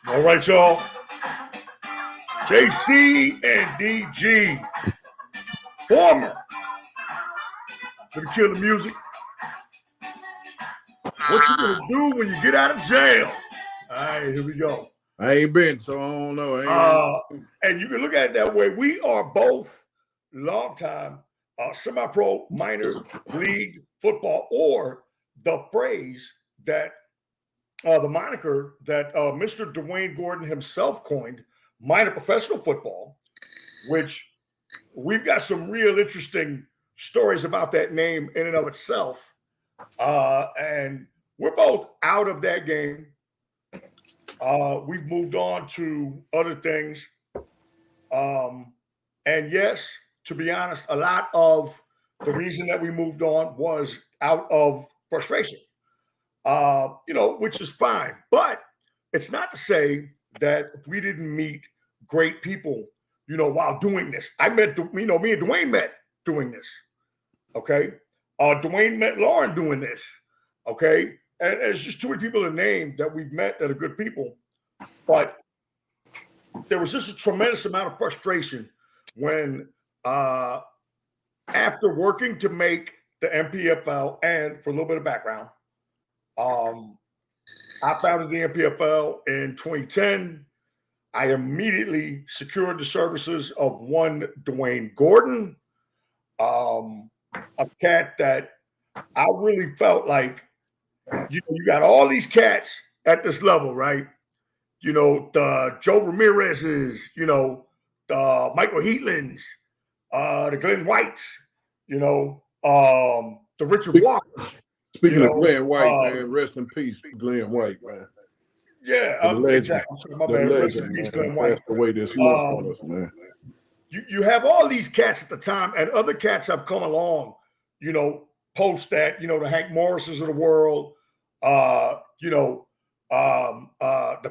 All right, y'all. JC and DG, former. Gonna kill the music. What you gonna do when you get out of jail? All right, here we go. I ain't been, so I don't know. And you can look at it that way. We are both long-time semi-pro minor league football, or the phrase that the moniker that Mr. Dewayne Gordon himself coined, minor professional football, which we've got some real interesting stories about that name in and of itself. And we're both out of that game. We've moved on to other things. And yes, to be honest, a lot of the reason that we moved on was out of frustration, which is fine. But it's not to say that we didn't meet great people, while doing this. I met, me and Dewayne met doing this. Okay. Dewayne met Lauren doing this. Okay. And it's just too many people to name that we've met that are good people. But there was just a tremendous amount of frustration when, after working to make the MPFL, and for a little bit of background, I founded the MPFL in 2010. I immediately secured the services of one Dewayne Gordon, a cat that I really felt like, you got all these cats at this level, right? The Joe Ramirez's, the Michael Heatlands, the Glenn Whites, the Richard Walkers. Speaking of Glenn White, man, rest in peace, Glenn White, man. Yeah, exactly. My bad. Rest in peace, Glenn White. Passed away this month on us, man. You have all these cats at the time, and other cats have come along, post that, the Hank Morrises of the world, the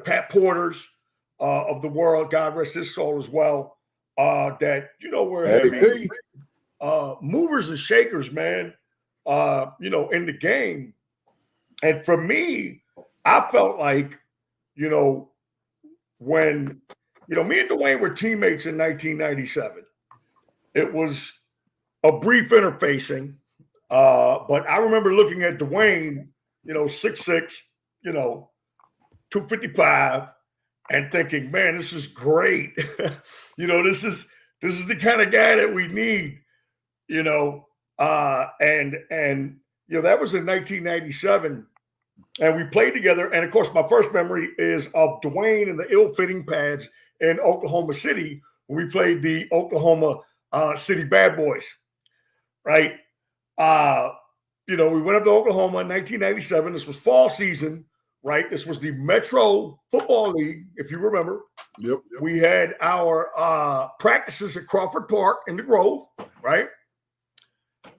Pat Porters of the world, God rest his soul as well, that, were heavy movers and shakers, man, in the game. And for me, I felt like, when, me and Dewayne were teammates in 1997, it was a brief interfacing, but I remember looking at Dewayne, 6'6", 255, and thinking, man, this is great. This is the kind of guy that we need, that was in 1997, and we played together. And of course, my first memory is of Dewayne in the ill-fitting pads in Oklahoma City when we played the Oklahoma City Bad Boys, right? We went up to Oklahoma in 1997. This was fall season, right? This was the Metro Football League, if you remember. Yep. We had our practices at Crawford Park in the Grove, right?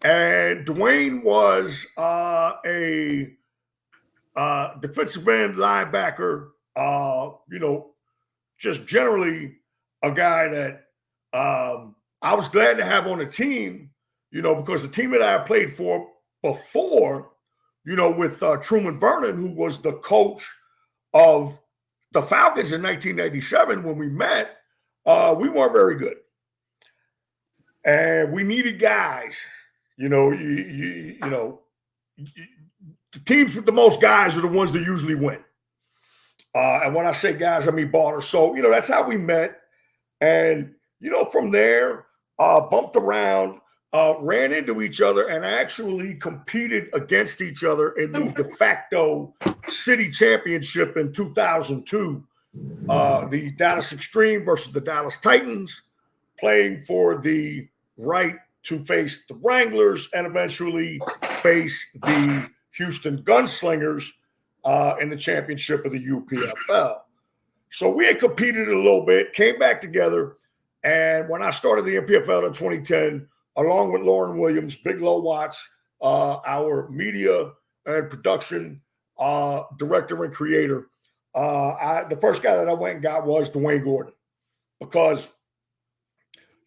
And Dewayne was a defensive end linebacker, just generally a guy that I was glad to have on the team, because the team that I played for before, with Truman Vernon, who was the coach of the Falcons in 1987 when we met, we weren't very good. And we needed guys, the teams with the most guys are the ones that usually win. And when I say guys, I mean ballers. So, that's how we met. And, from there, bumped around, ran into each other, and actually competed against each other in the de facto city championship in 2002. The Dallas Extreme versus the Dallas Titans, playing for the right to face the Wranglers and eventually face the Houston Gunslingers in the championship of the UPFL. So we had competed a little bit, came back together, and when I started the MPFL in 2010, along with Lauren Williams, Big Low Watts, our media and production director and creator, the first guy that I went and got was Dewayne Gordon, because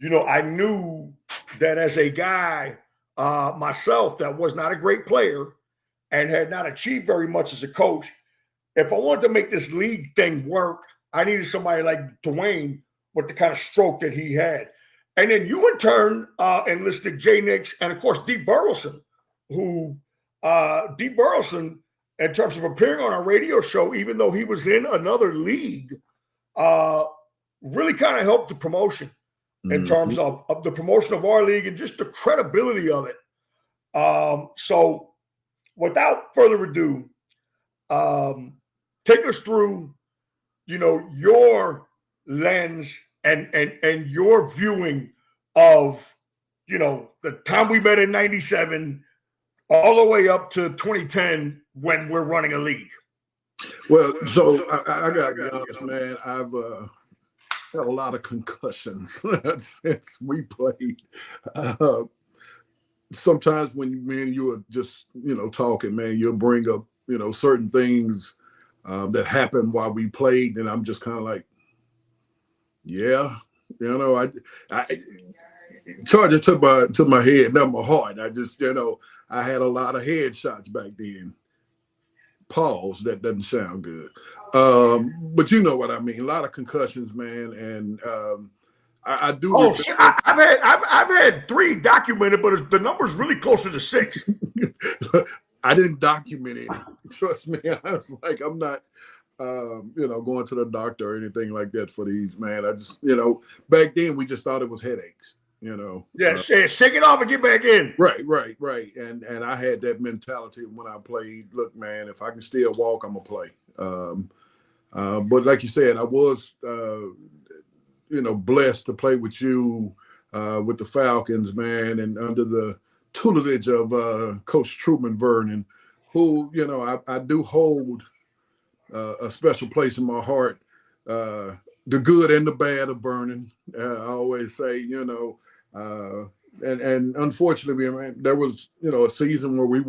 I knew that as a guy myself that was not a great player and had not achieved very much as a coach, if I wanted to make this league thing work, I needed somebody like Dewayne with the kind of stroke that he had. And then you, in turn, enlisted Jay Nix and, of course, Dee Burleson, who Dee Burleson, in terms of appearing on our radio show, even though he was in another league, really kind of helped the promotion in terms of the promotion of our league and just the credibility of it. So without further ado, take us through, your lens and your viewing of, the time we met in 97 all the way up to 2010 when we're running a league. Well, so I got to be honest, man. I've had a lot of concussions since we played. Sometimes when me and you are just, talking, man, you'll bring up, certain things that happened while we played, and I'm just kind of like, yeah, I charge it to my head, not my heart. I just, I had a lot of headshots back then. Pause. That doesn't sound good, but you know what I mean. A lot of concussions, man, and I do. Oh, I've had 3 documented, but the number's really closer to 6. I didn't document any. Trust me. I was like, I'm not, going to the doctor or anything like that for these, man. I just, back then we just thought it was headaches. Yeah, shake it off and get back in. Right. And I had that mentality when I played. Look, man, if I can still walk, I'm gonna play. But like you said, I was, blessed to play with you, with the Falcons, man, and under the tutelage of Coach Truman Vernon, who, I do hold a special place in my heart. The good and the bad of Vernon. I always say, and unfortunately, man, there was, a season where we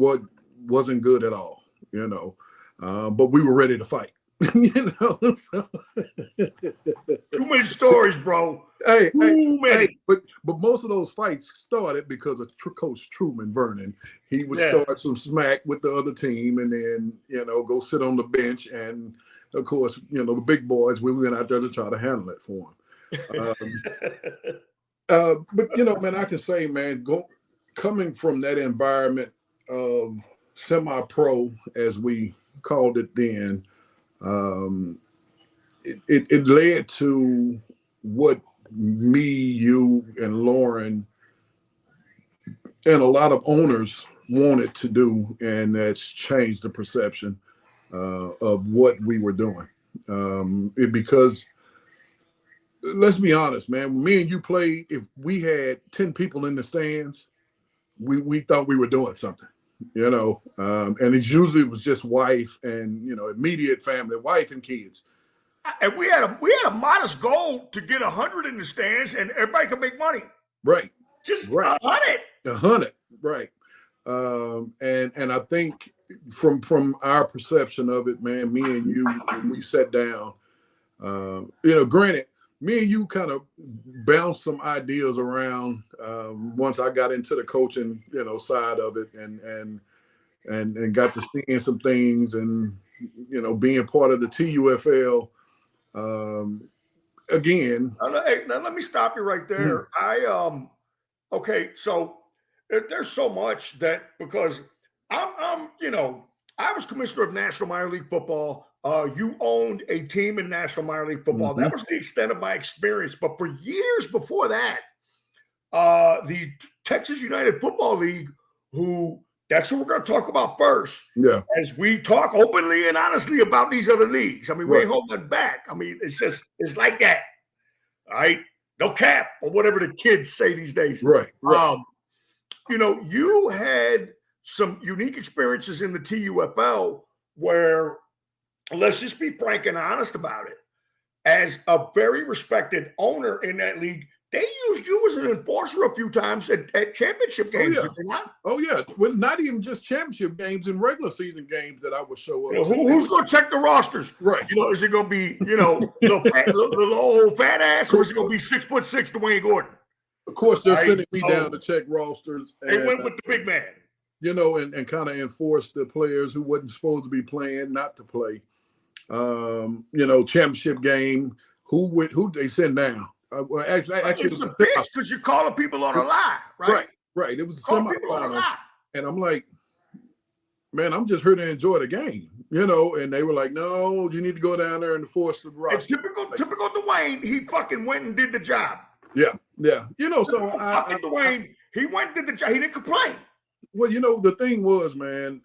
wasn't good at all, but we were ready to fight, So. Too many stories, bro. Hey, but most of those fights started because of Coach Truman Vernon. He would start some smack with the other team, and then go sit on the bench, and of course, the big boys, we went out there to try to handle it for him. But man, I can say, man, coming from that environment of semi-pro, as we called it then, it led to what me, you, and Lauren, and a lot of owners wanted to do, and that's changed the perception of what we were doing. Because let's be honest, man, me and you played, if we had 10 people in the stands, we thought we were doing something, and it was just wife and, immediate family, wife and kids. And we had a modest goal to get 100 in the stands, and everybody could make money. Right. Just 100. 100. Right. And I think from our perception of it, man, me and you, when we sat down, granted, me and you kind of bounced some ideas around once I got into the coaching, side of it, and got to seeing some things, and being part of the TUFL. Again, now let me stop you right there. Okay, so there's so much that, because I was commissioner of National Minor League Football. You owned a team in National Minor League Football. That was the extent of my experience. But for years before that, the Texas United Football League, that's what we're going to talk about first. Yeah. As we talk openly and honestly about these other leagues. I mean, we ain't holding back. I mean, it's like that. All right. No cap, or whatever the kids say these days. Right. You had some unique experiences in the TUFL where, let's just be frank and honest about it, as a very respected owner in that league, they used you as an enforcer a few times at championship games. Did they not? Oh, yeah. Well, not even just championship games, in regular season games that I would show up. Who's going to check the rosters? Right. Is it going to be, little old fat ass, or is it going to be 6'6" Dewayne Gordon? Of course, they're Right? sending me So down to check rosters. they And, went with the big man. you know, and kind of enforce the players who wasn't supposed to be playing not to play. You know, championship game. Who they send down? Well, actually, It's a bitch because you're calling people on a lie, right? Right. It was a Calling people on a semifinal, lie. and I'm like, man, I'm just here to enjoy the game, you know. And they were like, no, you need to go down there and enforce the roster. And typical Dewayne, he fucking went and did the job. Yeah. You know, so Dewayne, he went and did the job. He didn't complain. Well, you know, the thing was, man.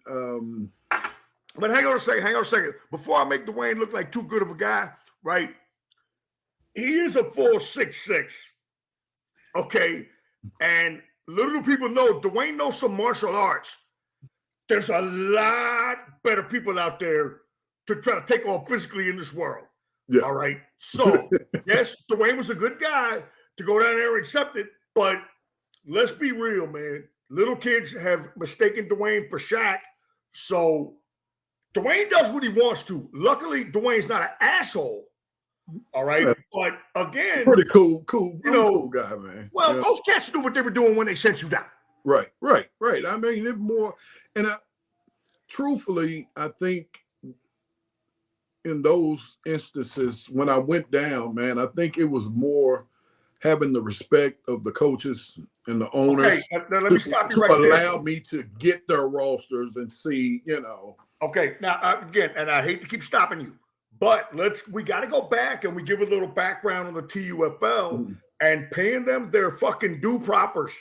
But hang on a second. Before I make Dewayne look like too good of a guy, right? He is a full 6'6". Okay. And little people know Dewayne knows some martial arts. There's a lot better people out there to try to take on physically in this world. Yeah. All right. So, yes, Dewayne was a good guy to go down there and accept it. But let's be real, man. Little kids have mistaken Dewayne for Shaq. So Dewayne does what he wants to. Luckily, Dwayne's not an asshole. All right. Yeah. But again, pretty cool. You know, cool guy, man. Well, those cats knew what they were doing when they sent you down. Right. I mean, it more, and truthfully, I think in those instances when I went down, man, I think it was more having the respect of the coaches and the owners. Okay, now let me stop you right there. To allow allow me to get their rosters and see, you know. Okay, now again, and I hate to keep stopping you, but we got to go back and we give a little background on the TUFL and paying them their fucking due propers.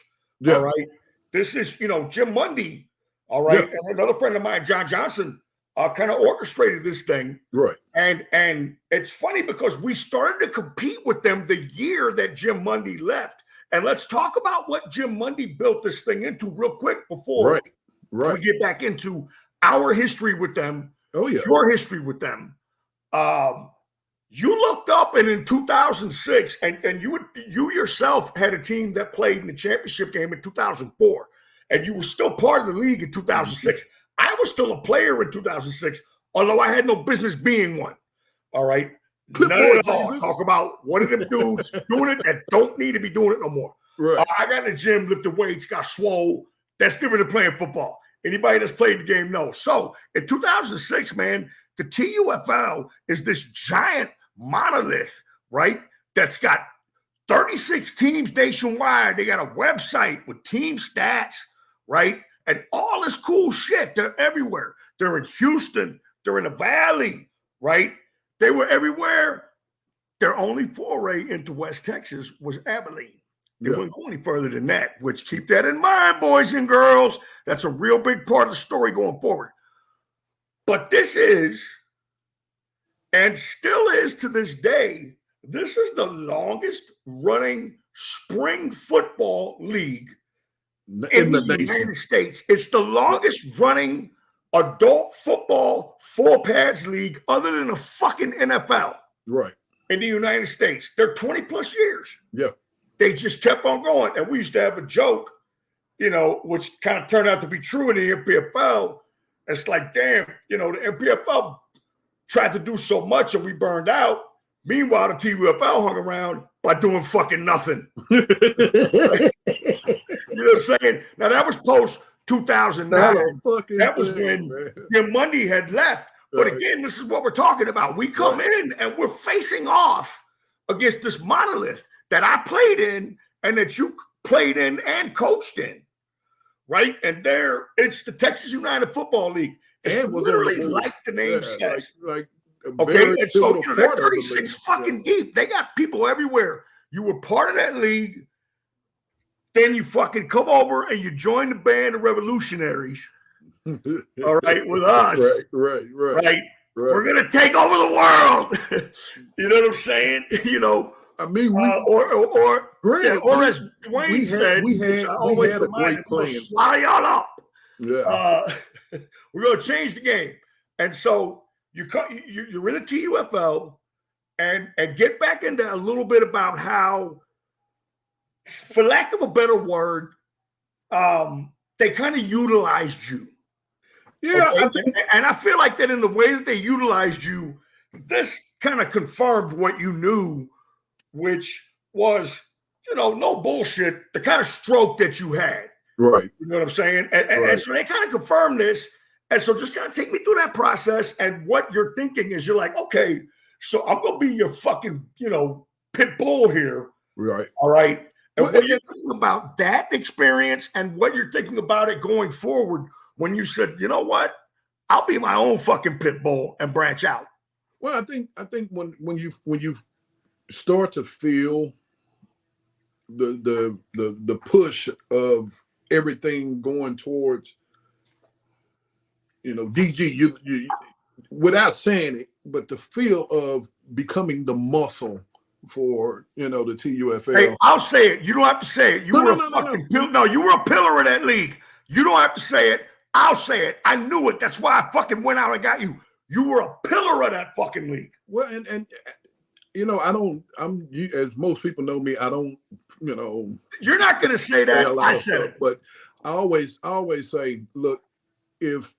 Yeah. All right. This is, Jim Mundy, all right, and another friend of mine, John Johnson, kind of orchestrated this thing. Right. And it's funny because we started to compete with them the year that Jim Mundy left. And let's talk about what Jim Mundy built this thing into real quick before we get back into our history with them. Oh, yeah. Your history with them. You looked up and in 2006, and you yourself had a team that played in the championship game in 2004, and you were still part of the league in 2006. I was still a player in 2006, although I had no business being one. All right. None at all. Talk about one of them dudes doing it that don't need to be doing it no more. Right. I got in the gym, lifted weights, got swole. That's different than playing football. Anybody that's played the game knows. So in 2006, man, the TUFL is this giant monolith, right? That's got 36 teams nationwide. They got a website with team stats, right? And all this cool shit. They're everywhere. They're in Houston. They're in the Valley, right? They were everywhere. Their only foray into West Texas was Abilene. They wouldn't go any further than that, which keep that in mind, boys and girls. That's a real big part of the story going forward. But this is, and still is to this day, this is the longest running spring football league in the United States. It's the longest running adult football full pads league other than the fucking NFL. Right. In the United States. They're 20 plus years. Yeah. They just kept on going. And we used to have a joke, which kind of turned out to be true in the MPFL. It's like, damn, the MPFL tried to do so much and we burned out. Meanwhile, the TUFL hung around by doing fucking nothing. You know what I'm saying? Now, that was post 2009. That was when Jim Mundy had left. But again, this is what we're talking about. We come in and we're facing off against this monolith that I played in and that you played in and coached in, right? And it's the Texas United Football League. It's literally like the name says. Okay, and so they're 36 fucking deep. They got people everywhere. You were part of that league. Then you fucking come over and you join the band of revolutionaries. All right, with us. Right. We're gonna take over the world. You know what I'm saying? I mean, or as Dwayne said, we had a great plan. Swallow y'all up. Yeah, we're gonna change the game, and so you're in the TUFL, and get back into a little bit about how, for lack of a better word, they kind of utilized you. Yeah, okay? And I feel like that in the way that they utilized you, this kind of confirmed what you knew, which was no bullshit, the kind of stroke that you had. Right. You know what I'm saying? And so they kind of confirmed this. And so just kind of take me through that process. And what you're thinking is you're like, okay, so I'm going to be your fucking, pit bull here. Right. All right. And what you're thinking about that experience and what you're thinking about it going forward when you said, you know what, I'll be my own fucking pit bull and branch out. Well, I think when you start to feel the push of everything going towards, DG, you without saying it, but the feel of becoming the muscle for the TUFL. Hey, I'll say it. You don't have to say it. You were a fucking pillar. No, you were a pillar of that league. You don't have to say it. I'll say it. I knew it. That's why I fucking went out and got you. You were a pillar of that fucking league. Well, and as most people know me, I don't, You're not going to say that. I said it. But I always say, look, if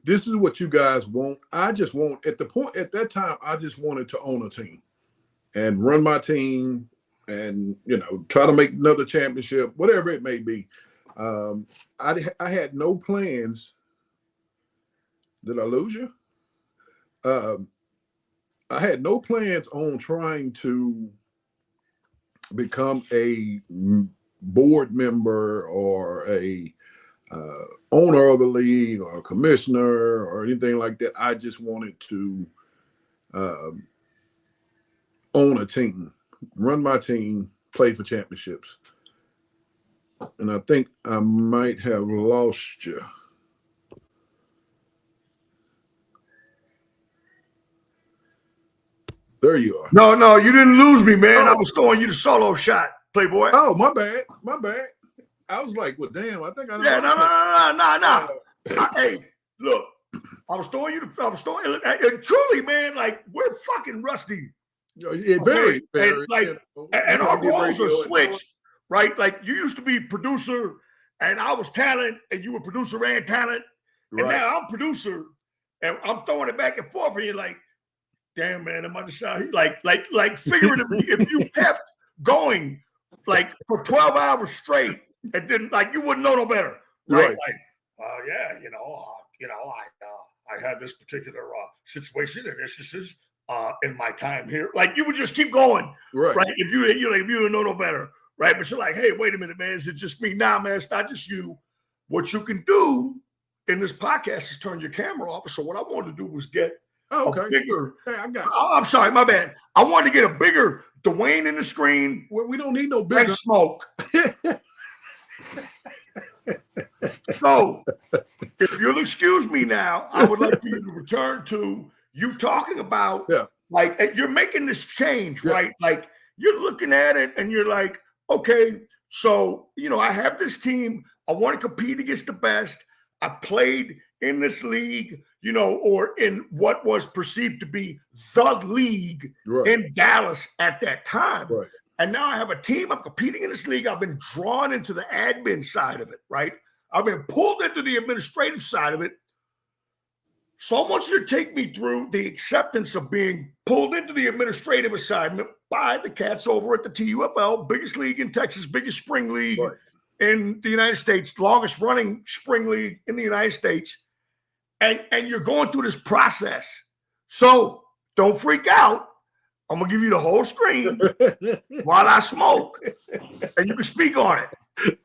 this is what you guys want, I just want at that time, I just wanted to own a team and run my team and, try to make another championship, whatever it may be. I had no plans. Did I lose you? I had no plans on trying to become a board member or a owner of the league or a commissioner or anything like that. I just wanted to own a team, run my team, play for championships. And I think I might have lost you. There you are. No, you didn't lose me, man. I was throwing you the solo shot, Playboy. Oh, my bad. I was like, well, damn, I think I know. Yeah, no. Hey, look, I was throwing you and truly, man, like, we're fucking rusty. Very. And our roles are switched, right? Like, you used to be producer, and I was talent, and you were producer and talent. And now I'm producer, and I'm throwing it back and forth, and you're like, damn, man, am I just out here? Like figuratively, if you kept going like for 12 hours straight and then like you wouldn't know no better, right? Like, I had this particular situation and this is in my time here. Like you would just keep going, right? If you didn't know no better, right? But you're like, hey, wait a minute, man, is it just me? Nah, man, it's not just you. What you can do in this podcast is turn your camera off. So what I wanted to do was get a bigger. Hey, I got you. I'm sorry, my bad. I wanted to get a bigger Dewayne in the screen. Well, we don't need no bigger smoke. So, if you'll excuse me now, I would like for you to return to you talking about like you're making this change, right? Like you're looking at it and you're like, okay, so I have this team. I want to compete against the best. I played in this league, or in what was perceived to be the league in Dallas at that time. Right. And now I have a team. I'm competing in this league. I've been drawn into the admin side of it, right? I've been pulled into the administrative side of it. So I want you to take me through the acceptance of being pulled into the administrative assignment by the cats over at the TUFL, biggest league in Texas, biggest spring league in the United States, longest running spring league in the United States. And you're going through this process. So don't freak out. I'm going to give you the whole screen while I smoke. And you can speak on it.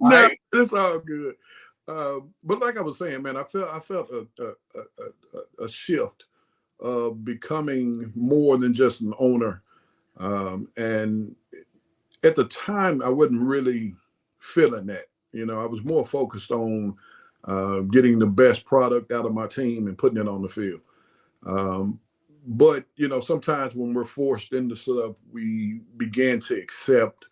No, it's all good. But like I was saying, man, I felt a shift of becoming more than just an owner. And at the time, I wasn't really feeling that. I was more focused on getting the best product out of my team and putting it on the field. But, sometimes when we're forced into stuff, we began to accept,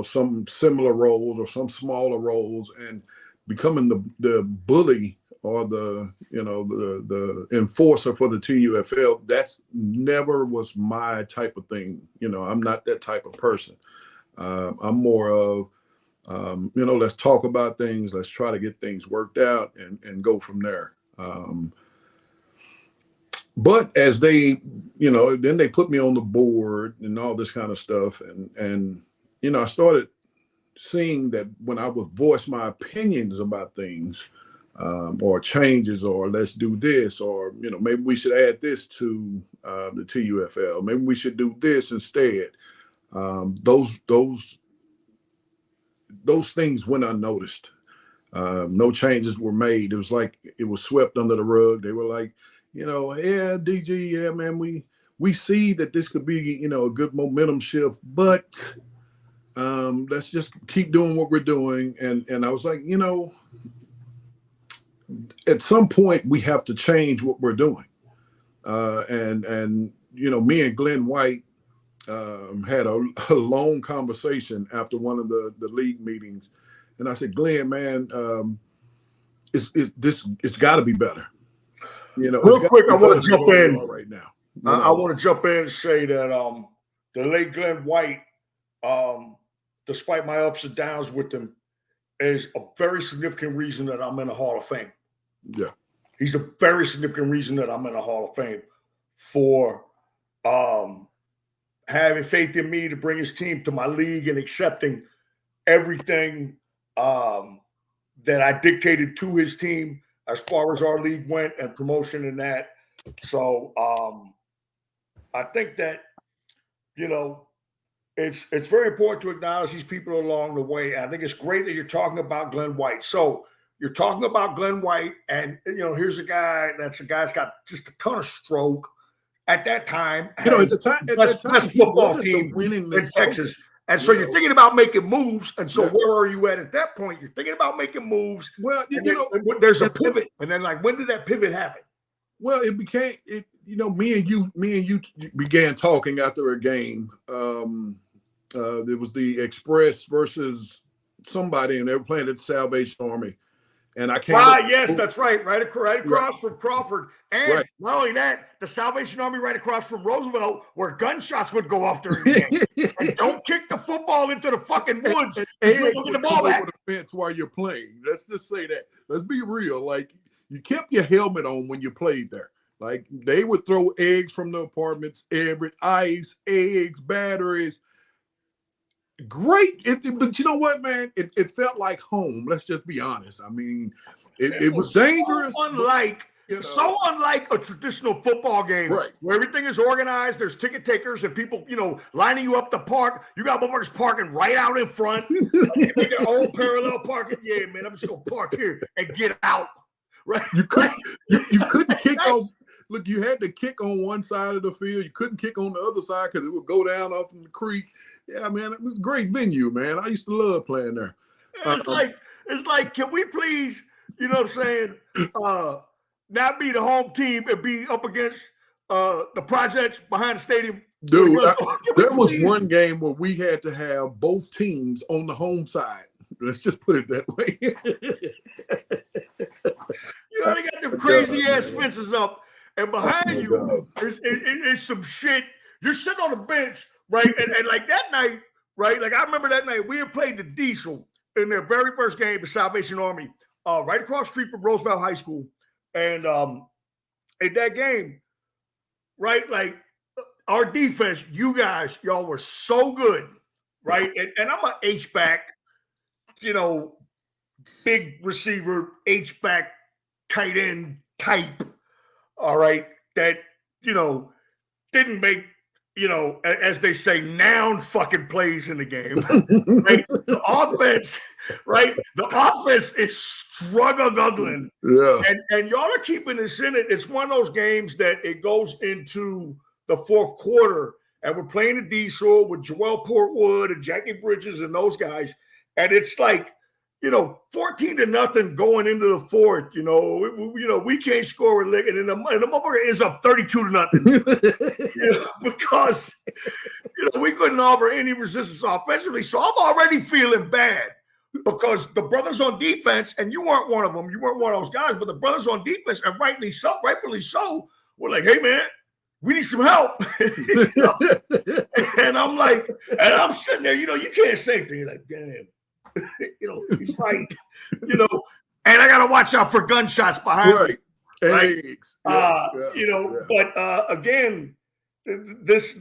some similar roles or some smaller roles, and becoming the bully or the enforcer for the TUFL. That's never was my type of thing. I'm not that type of person. I'm more of, let's talk about things. Let's try to get things worked out and go from there. But as they, then they put me on the board and all this kind of stuff. And I started seeing that when I would voice my opinions about things, or changes, or let's do this, or maybe we should add this to the TUFL. Maybe we should do this instead. Those things went unnoticed. No changes were made. It was like it was swept under the rug. They were like, yeah, DG, yeah, man, we see that this could be, a good momentum shift, but let's just keep doing what we're doing. And I was like, at some point we have to change what we're doing. And me and Glenn White had a long conversation after one of the league meetings. And I said, Glenn, man, it's got to be better. Real quick, I want to jump in right now. I want to jump in and say that the late Glenn White, despite my ups and downs with him, is a very significant reason that I'm in the Hall of Fame. Yeah, he's a very significant reason that I'm in the Hall of Fame for having faith in me to bring his team to my league and accepting everything that I dictated to his team as far as our league went and promotion and that. So I think that, it's very important to acknowledge these people along the way. I think it's great that you're talking about Glenn White. So you're talking about Glenn White, and here's a guy that's got just a ton of stroke at that time. At the time, best football team in Texas. And so you're thinking about making moves. And so where are you at that point? You're thinking about making moves. Well, there's a pivot. And then, when did that pivot happen? Well, it became me and you began talking after a game. There was the Express versus somebody, and they were playing at the Salvation Army. And I came. Yes, that's right. Right across from Crawford. And not only that, the Salvation Army right across from Roosevelt, where gunshots would go off during the game. And don't kick the football into the fucking woods. And get the ball back. Over the fence while you're playing. Let's just say that. Let's be real. Like, you kept your helmet on when you played there. Like, they would throw eggs from the apartments, ice, eggs, batteries. Great. But you know what, man? It felt like home. Let's just be honest. I mean, it was dangerous. So unlike a traditional football game, where everything is organized, there's ticket takers and people, lining you up to park. You got motherfuckers parking right out in front. You make your own parallel parking. Yeah, man, I'm just gonna park here and get out. Right? You couldn't kick on. Look, you had to kick on one side of the field. You couldn't kick on the other side because it would go down off in the creek. Yeah, man, it was a great venue, man. I used to love playing there. It's like, can we please, not be the home team and be up against the projects behind the stadium? Dude, there was one game where we had to have both teams on the home side. Let's just put it that way. They got them crazy ass fences up, and behind you is some shit. You're sitting on the bench, right? And like that night, right? Like, I remember that night we had played the Diesel in their very first game, the Salvation Army, right across the street from Roosevelt High School. And in that game, right, like, our defense, y'all were so good, right? And I'm an H-back, big receiver, H-back, tight end type, all right, that, didn't make, as they say, noun fucking plays in the game. Right? The offense, right? The offense is struggling. Yeah. And y'all are keeping this in it. It's one of those games that it goes into the fourth quarter, and we're playing the Diesel with Joel Portwood and Jackie Bridges and those guys. And it's like, 14-0 going into the fourth. We can't score a lick, and then the motherfucker is up 32-0. Because we couldn't offer any resistance offensively. So I'm already feeling bad because the brothers on defense, and you weren't one of them. You weren't one of those guys, but the brothers on defense, and rightfully so, were like, "Hey, man, we need some help." And I'm like, and I'm sitting there. You can't say anything. You're like, damn. He's right. And I gotta watch out for gunshots behind me. Right? Eggs. But again, this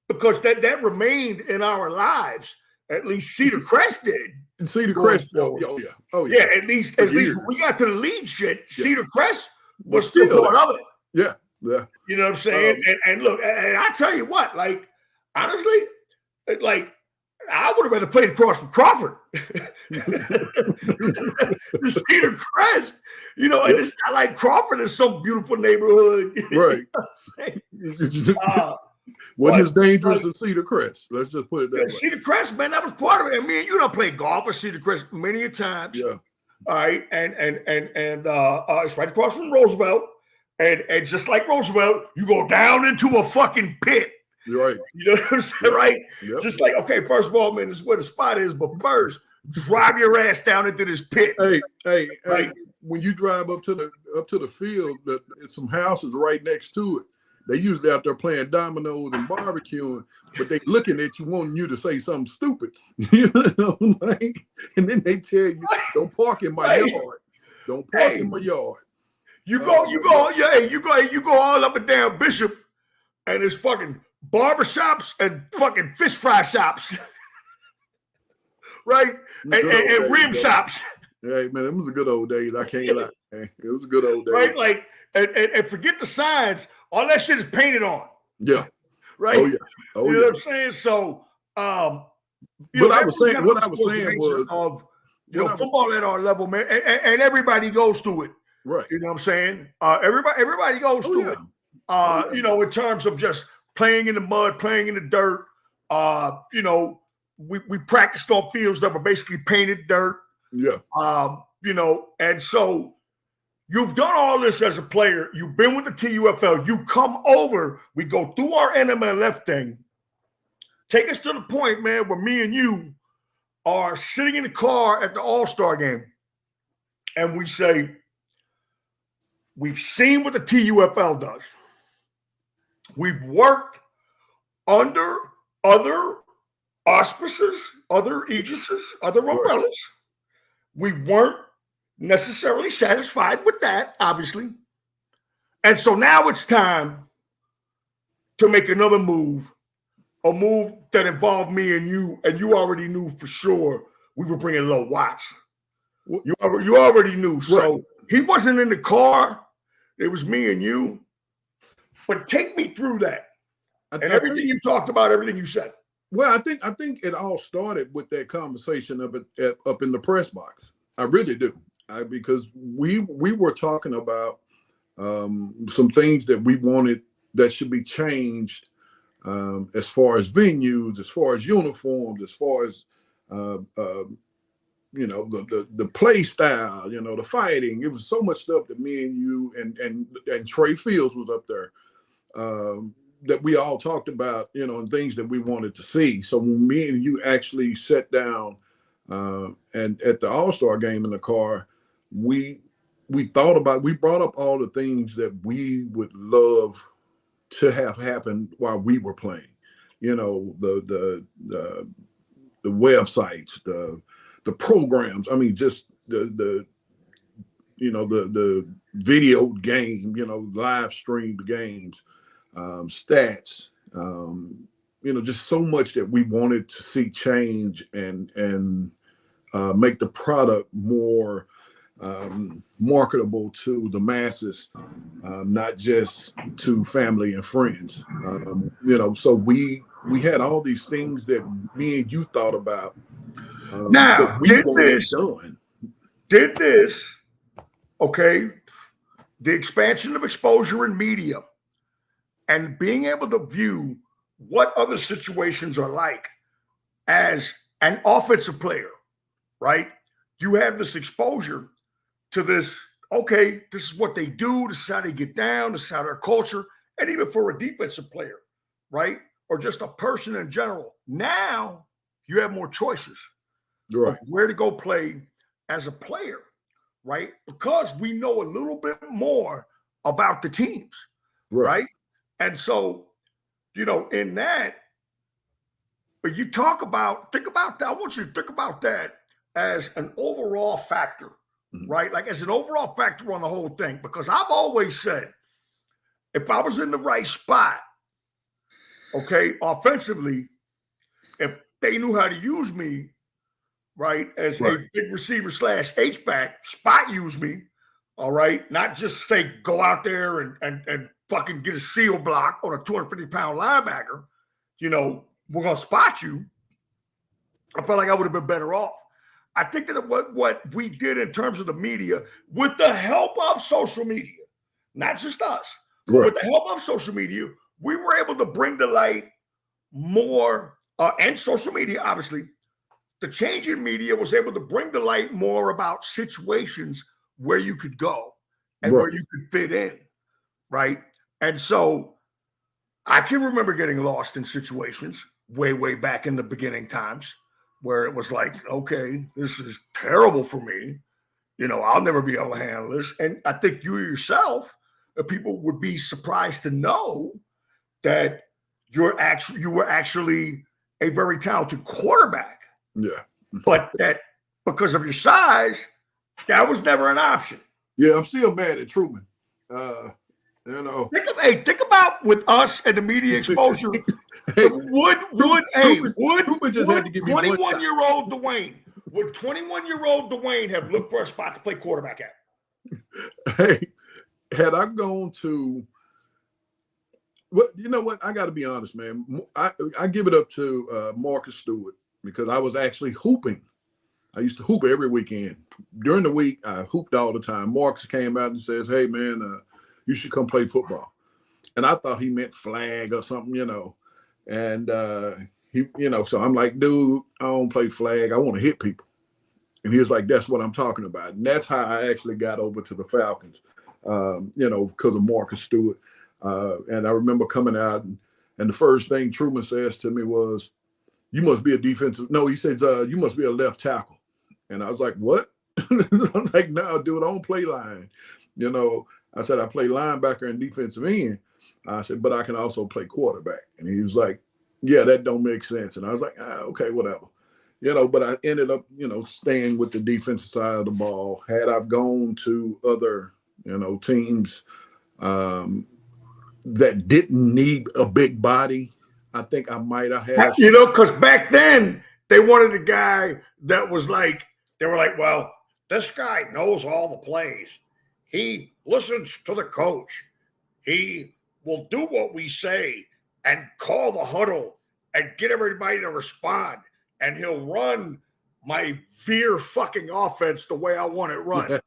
because that remained in our lives. At least Cedar Crest did. And Cedar Crest, oh yeah. Yeah, at least when we got to the league shit, Cedar Crest was still part of it. Yeah. You know what I'm saying? And look, and I tell you what, like, honestly, like, I would have rather played across from Crawford. Cedar Crest, you know, and it's not like Crawford is some beautiful neighborhood. Right. Wasn't as dangerous as Cedar Crest. Let's just put it that way. Cedar Crest, man, that was part of it. I mean, you don't play golf at Cedar Crest many a times. Yeah. All right. And it's right across from Roosevelt. And just like Roosevelt, you go down into a fucking pit. You're right. You know what I'm saying? Right? Yep. Just like, okay, first of all, man, this is where the spot is, but first, drive your ass down into this pit. Hey, when you drive up to the field, some houses right next to it. They usually out there playing dominoes and barbecuing, but they looking at you, wanting you to say something stupid. You know, like, and then they tell you, "Don't park in my yard. Don't park in my yard." You go all up and down Bishop, and there's fucking barbershops and fucking fish fry shops, right? And rim shops. Hey man, it was a good old days. I can't lie. Man. It was a good old days. Right, like, and forget the signs. All that shit is painted on. Yeah. Right. Oh yeah. You know what I'm saying? So, what I was saying was of football at our level, man, and everybody goes through it. Right. You know what I'm saying? Everybody goes through it. You know, in terms of just playing in the mud, playing in the dirt. You know, we practiced on fields that were basically painted dirt. Yeah. You know, and so you've done all this as a player. You've been with the TUFL. You come over. We go through our NMLF thing. Take us to the point, man, where me and you are sitting in the car at the All-Star game. And we say, we've seen what the TUFL does. We've worked under other auspices, other aegises, other umbrellas. We weren't necessarily satisfied with that, obviously. And so now it's time to make another move, a move that involved me and you already knew for sure we were bringing Low Watts. You already knew. So he wasn't in the car. It was me and you. But take me through that. Everything you talked about, everything you said. Well, I think it all started with that conversation up in the press box. I really do. Because we were talking about some things that we wanted that should be changed as far as venues, as far as uniforms, as far as you know, the play style, you know, the fighting. It was so much stuff that me and you and Trey Fields was up there that we all talked about, you know, and things that we wanted to see. So when me and you actually sat down and at the All-Star game in the car, we brought up all the things that we would love to have happen while we were playing. You know, the websites, the programs. I mean, just the video game, you know, live streamed games, stats, you know, just so much that we wanted to see change and make the product more marketable to the masses, not just to family and friends. You know, so we had all these things that me and you thought about. Now, did this, okay, the expansion of exposure in media and being able to view what other situations are like as an offensive player, right? You have this exposure to this, okay, this is what they do, this is how they get down, this is how their culture, and even for a defensive player, right? Or just a person in general. Now you have more choices. Right. Where to go play as a player, right? Because we know a little bit more about the teams, right? And so, you know, in that, but you think about that. I want you to think about that as an overall factor, right? Like as an overall factor on the whole thing, because I've always said, if I was in the right spot Okay, offensively, if they knew how to use me, right, as a big receiver / H-back, spot use me, all right, not just say go out there and fucking get a seal block on a 250-pound linebacker, you know, we're going to spot you. I felt like I would have been better off. I think that what we did in terms of the media, with the help of social media, not just us, but with the help of social media, we were able to bring to light more, and social media, obviously, the change in media was able to bring to light more about situations where you could go and where you could fit in, right? And so I can remember getting lost in situations way back in the beginning times where it was like, okay, this is terrible for me. You know, I'll never be able to handle this. And I think you yourself, people would be surprised to know that you were actually a very talented quarterback. Yeah. But that because of your size, that was never an option. Yeah, I'm still mad at Truman. You know, think about with us and the media exposure. Would 21-year-old Dewayne, would 21-year-old Dewayne have looked for a spot to play quarterback at? Hey, had I gone to what, you know what? I got to be honest, man. I give it up to Marcus Stewart, because I was actually hooping. I used to hoop every weekend. During the week, I hooped all the time. Marcus came out and says, "Hey, man, you should come play football." And I thought he meant flag or something, you know. And he, you know, so I'm like, "Dude, I don't play flag. I want to hit people." And he was like, "That's what I'm talking about." And that's how I actually got over to the Falcons, you know, because of Marcus Stewart. And I remember coming out, and the first thing Truman says to me was, "You must be a defensive." No, he says, "You must be a left tackle." And I was like, "What?" I'm like, "No, dude, I don't play line." You know, I said, "I play linebacker and defensive end." I said, "But I can also play quarterback." And he was like, "Yeah, that don't make sense." And I was like, "Okay, whatever." You know, but I ended up, you know, staying with the defensive side of the ball. Had I gone to other, you know, teams that didn't need a big body, I think I might have had. You know, because back then they wanted a guy that was like, they were like, well, this guy knows all the plays. He listens to the coach. He will do what we say and call the huddle and get everybody to respond. And he'll run my veer fucking offense the way I want it run.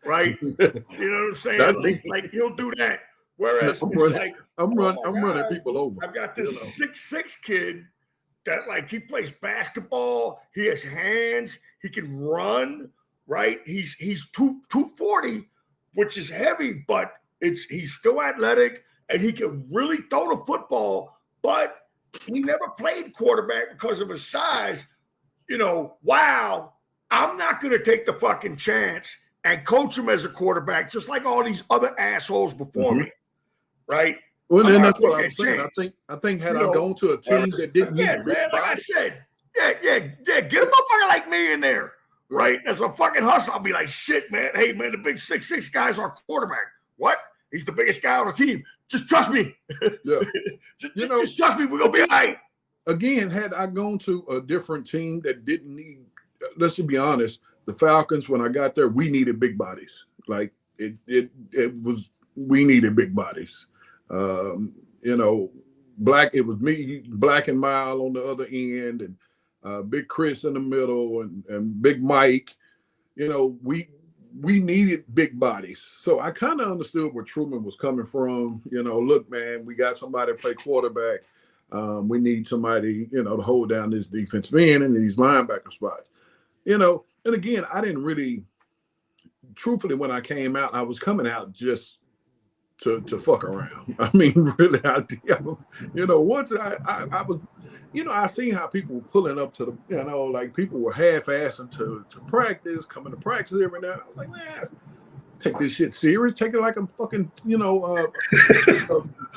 Right? You know what I'm saying? Like he'll do that. Whereas I'm running people over. I've got this 6'6" kid that like he plays basketball. He has hands. He can run. Right? He's 240, which is heavy, but he's still athletic and he can really throw the football. But he never played quarterback because of his size. You know, wow, I'm not going to take the fucking chance and coach him as a quarterback, just like all these other asshoos before me, right? Well, then that's what I'm saying. I think had I gone to a team that didn't need a big man, like body, I said, get a motherfucker like me in there, right? As a fucking hustle, I'll be like, shit, man. Hey, man, the big 6'6" guy's our quarterback. What? He's the biggest guy on the team. Just trust me. Yeah. just trust me. We're gonna be all right. Again, had I gone to a different team that didn't need, let's just be honest, the Falcons, when I got there, we needed big bodies. Like it was, we needed big bodies. You know, it was me, Black and Mile on the other end, and Big Chris in the middle, and Big Mike. You know, we needed big bodies. So I kind of understood where Truman was coming from. You know, look, man, we got somebody to play quarterback. We need somebody, you know, to hold down this defensive end and these linebacker spots. You know, and again, I didn't really, truthfully, when I came out, I was coming out just to fuck around. I mean, really, you know, once I was, you know, I seen how people were pulling up to the, you know, like people were half-assing to practice, coming to practice every now. I was like, man, take this shit serious. Take it like a fucking, you know,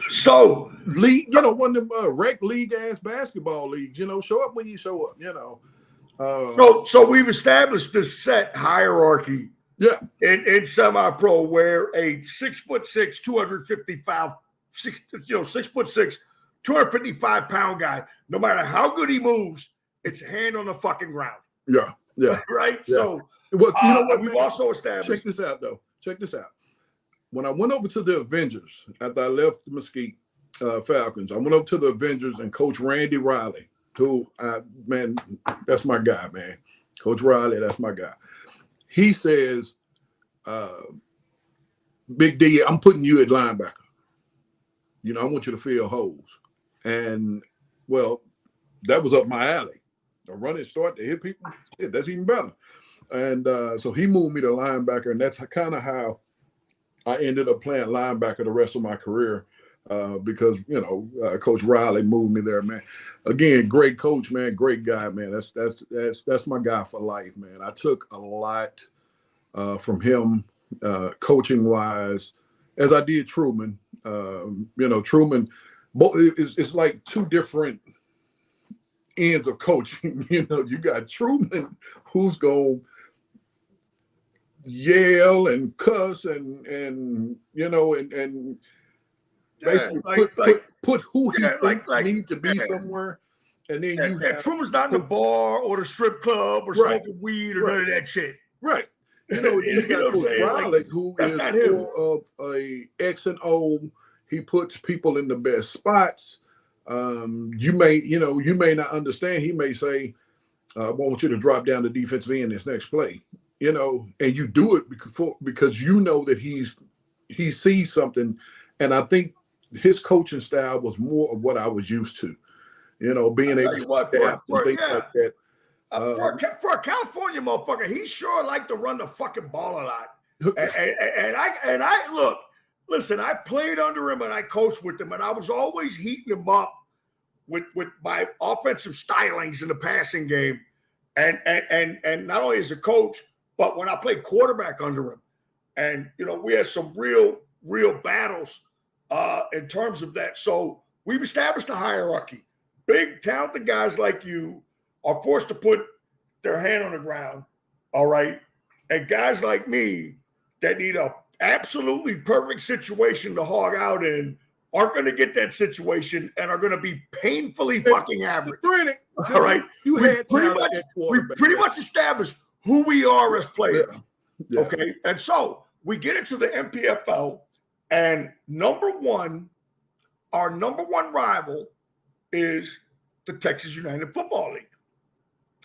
so league, you know, one of them rec league ass basketball leagues. You know, show up when you show up. You know. So we've established this set hierarchy. Yeah. In semi-pro, where a 6'6", 255, 6'6", 255-pound guy, no matter how good he moves, it's hand on the fucking ground. Yeah. Right? Yeah. So, well, you know what, we've man? also established. Check this out, though. Check this out. When I went over to the Avengers, after I left the Mesquite Falcons, I went over to the Avengers and Coach Randy Riley, who, man, that's my guy, man. Coach Riley, that's my guy. He says, Big D, I'm putting you at linebacker. You know, I want you to fill holes. And, well, that was up my alley. A running start to hit people, shit, that's even better. And so he moved me to linebacker, and that's kind of how I ended up playing linebacker the rest of my career because, you know, Coach Riley moved me there, man. Again, great coach, man, great guy, man. That's my guy for life, man. I took a lot from him coaching wise, as I did Truman. You know, Truman, it's like two different ends of coaching. You know, you got Truman, who's going yell and cuss and you know and basically put who he thinks need to be somewhere, and then you have Truman's not in the bar or the strip club or smoking weed or none of that shit. Right. You know, you got Coach Riley, who is more of a X and O. He puts people in the best spots. You may not understand. He may say, I want you to drop down the defensive end this next play. You know, and you do it because you know that he sees something. And I think his coaching style was more of what I was used to. You know, being able to adapt and things like that. For a California motherfucker, he sure liked to run the fucking ball a lot. and I look, listen, I played under him and I coached with him, and I was always heating him up with my offensive stylings in the passing game. And not only as a coach, but when I played quarterback under him. And, you know, we had some real battles in terms of that. So we've established a hierarchy. Big, talented guys like you are forced to put their hand on the ground, all right? And guys like me that need a absolutely perfect situation to hog out in aren't going to get that situation and are going to be painfully fucking average. All right? We pretty much established who we are as players. Yeah. Okay? And so we get into the MPFL, and our number one rival is the Texas United Football League.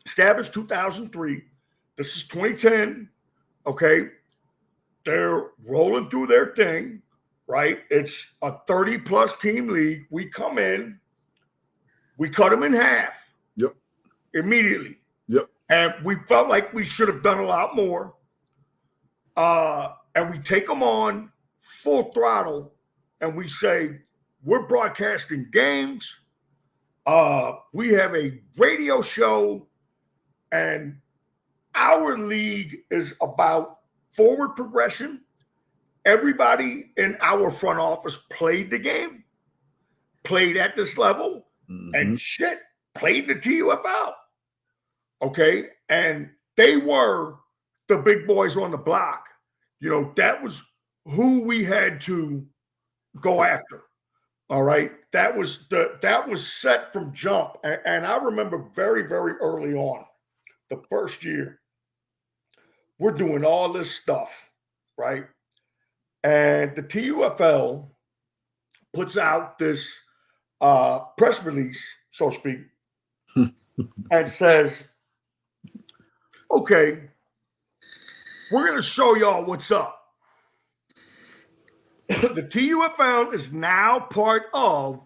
Established 2003. This is 2010. Okay. They're rolling through their thing, right? It's a 30-plus team league. We come in, we cut them in half. Yep. Immediately. Yep. And we felt like we should have done a lot more. And we take them on full throttle, and we say, we're broadcasting games. We have a radio show, and our league is about forward progression. Everybody in our front office played the game, played at this level, and played the TUFL. Okay. And they were the big boys on the block. You know, that was who we had to go after. All right. That was set from jump. And I remember very, very early on, the first year, we're doing all this stuff, right? And the TUFL puts out this press release, so to speak, and says, okay, we're going to show y'all what's up. The TUFL is now part of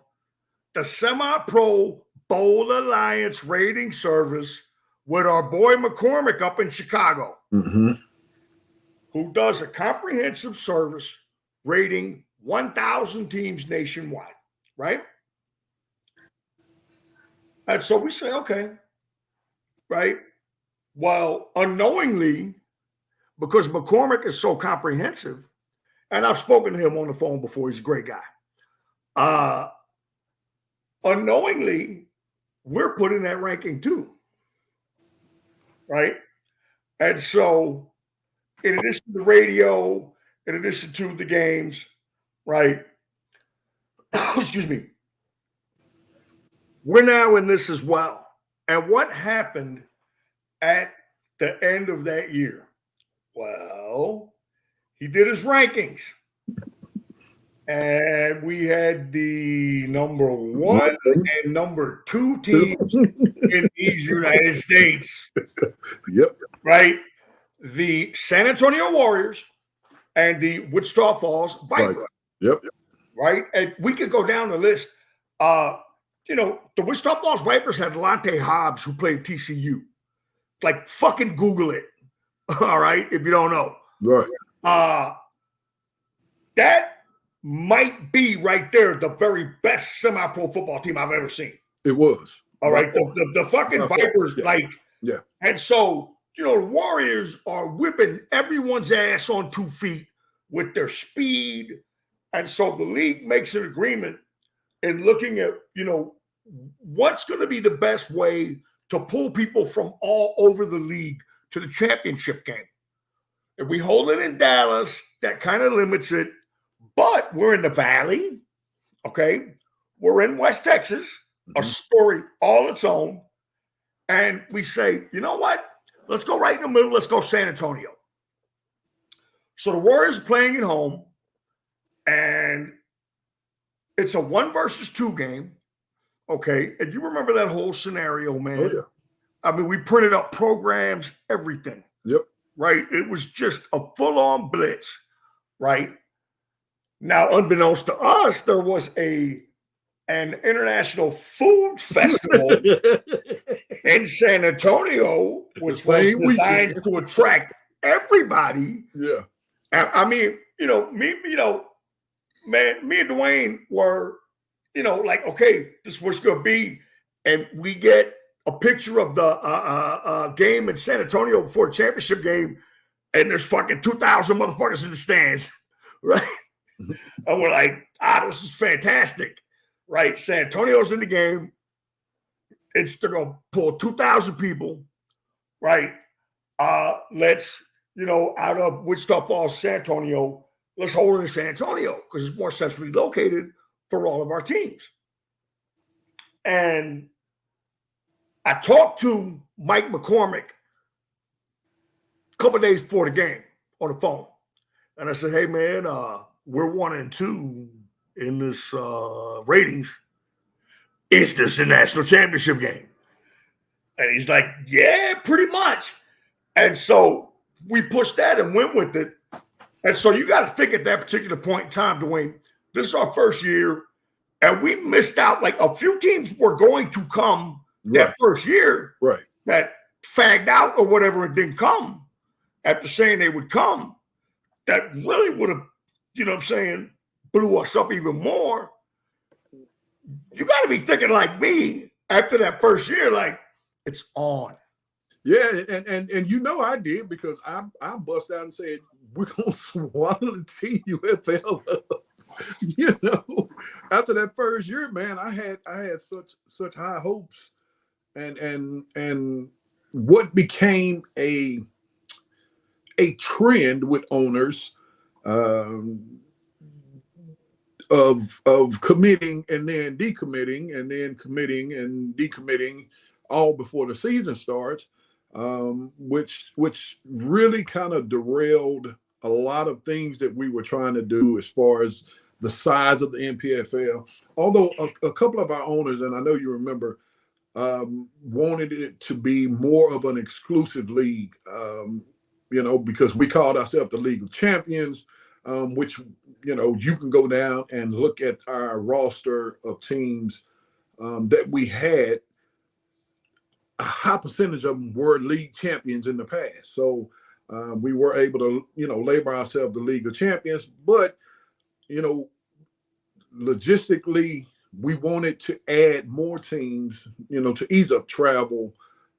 the Semi-Pro Bowl Alliance rating service with our boy McCormick up in Chicago, who does a comprehensive service rating 1,000 teams nationwide, right? And so we say, okay, right? Well, unknowingly, because McCormick is so comprehensive, and I've spoken to him on the phone before, he's a great guy. Unknowingly, we're put in that ranking too, right? And so, in addition to the radio, in addition to the games, right? Excuse me. we're now in this as well. And what happened at the end of that year? Well, he did his rankings. And we had the number 1 and number 2 teams in these United States. Yep. Right? The San Antonio Warriors and the Wichita Falls Vipers. Right. Yep. Right? And we could go down the list. The Wichita Falls Vipers had Lonte Hobbs, who played TCU. Like, fucking Google it. All right? If you don't know. Right. That might be right there the very best semi-pro football team I've ever seen. It was. All right. The fucking Vipers, yeah. And so, the Warriors are whipping everyone's ass on 2 feet with their speed. And so the league makes an agreement in looking at, what's going to be the best way to pull people from all over the league to the championship game. If we hold it in Dallas, that kind of limits it. But we're in the Valley, okay? We're in West Texas, a story all its own. And we say, you know what? Let's go right in the middle. Let's go San Antonio. So the Warriors are playing at home, and it's a 1 versus 2 game, okay? And you remember that whole scenario, man. Oh, yeah. I mean, we printed up programs, everything. Yep. Right? It was just a full-on blitz, right? Now, unbeknownst to us, there was an international food festival in San Antonio, which was designed to attract everybody. Yeah. I mean, me and Dwayne were, like, okay, this is what it's going to be. And we get a picture of the game in San Antonio before the championship game, and there's fucking 2,000 motherfuckers in the stands, right? And we're like, this is fantastic, right? San Antonio's in the game. They're going to pull 2,000 people, right? Let's, out of Wichita Falls, San Antonio, let's hold it in San Antonio because it's more centrally located for all of our teams. And I talked to Mike McCormick a couple of days before the game on the phone. And I said, hey, man, we're 1 and 2 in this ratings. Is this a national championship game? And he's like, yeah, pretty much. And so we pushed that and went with it. And so you got to think at that particular point in time, Dwayne, this is our first year, and we missed out. Like, a few teams were going to come that first year, right, that fagged out or whatever and didn't come after saying they would come. That really would have, blew us up even more. You got to be thinking like me after that first year, like, it's on. Yeah, and I did, because I bust out and said, we're going to swallow the TUFL up. After that first year, man, I had such high hopes, and what became a trend with owners of committing and then decommitting and then committing and decommitting all before the season starts, which really kind of derailed a lot of things that we were trying to do as far as the size of the MPFL. Although a couple of our owners, and I know you remember, wanted it to be more of an exclusive league, because we called ourselves the League of Champions, which, you can go down and look at our roster of teams that we had. A high percentage of them were league champions in the past. So we were able to, label ourselves the League of Champions. But, logistically, we wanted to add more teams, to ease up travel.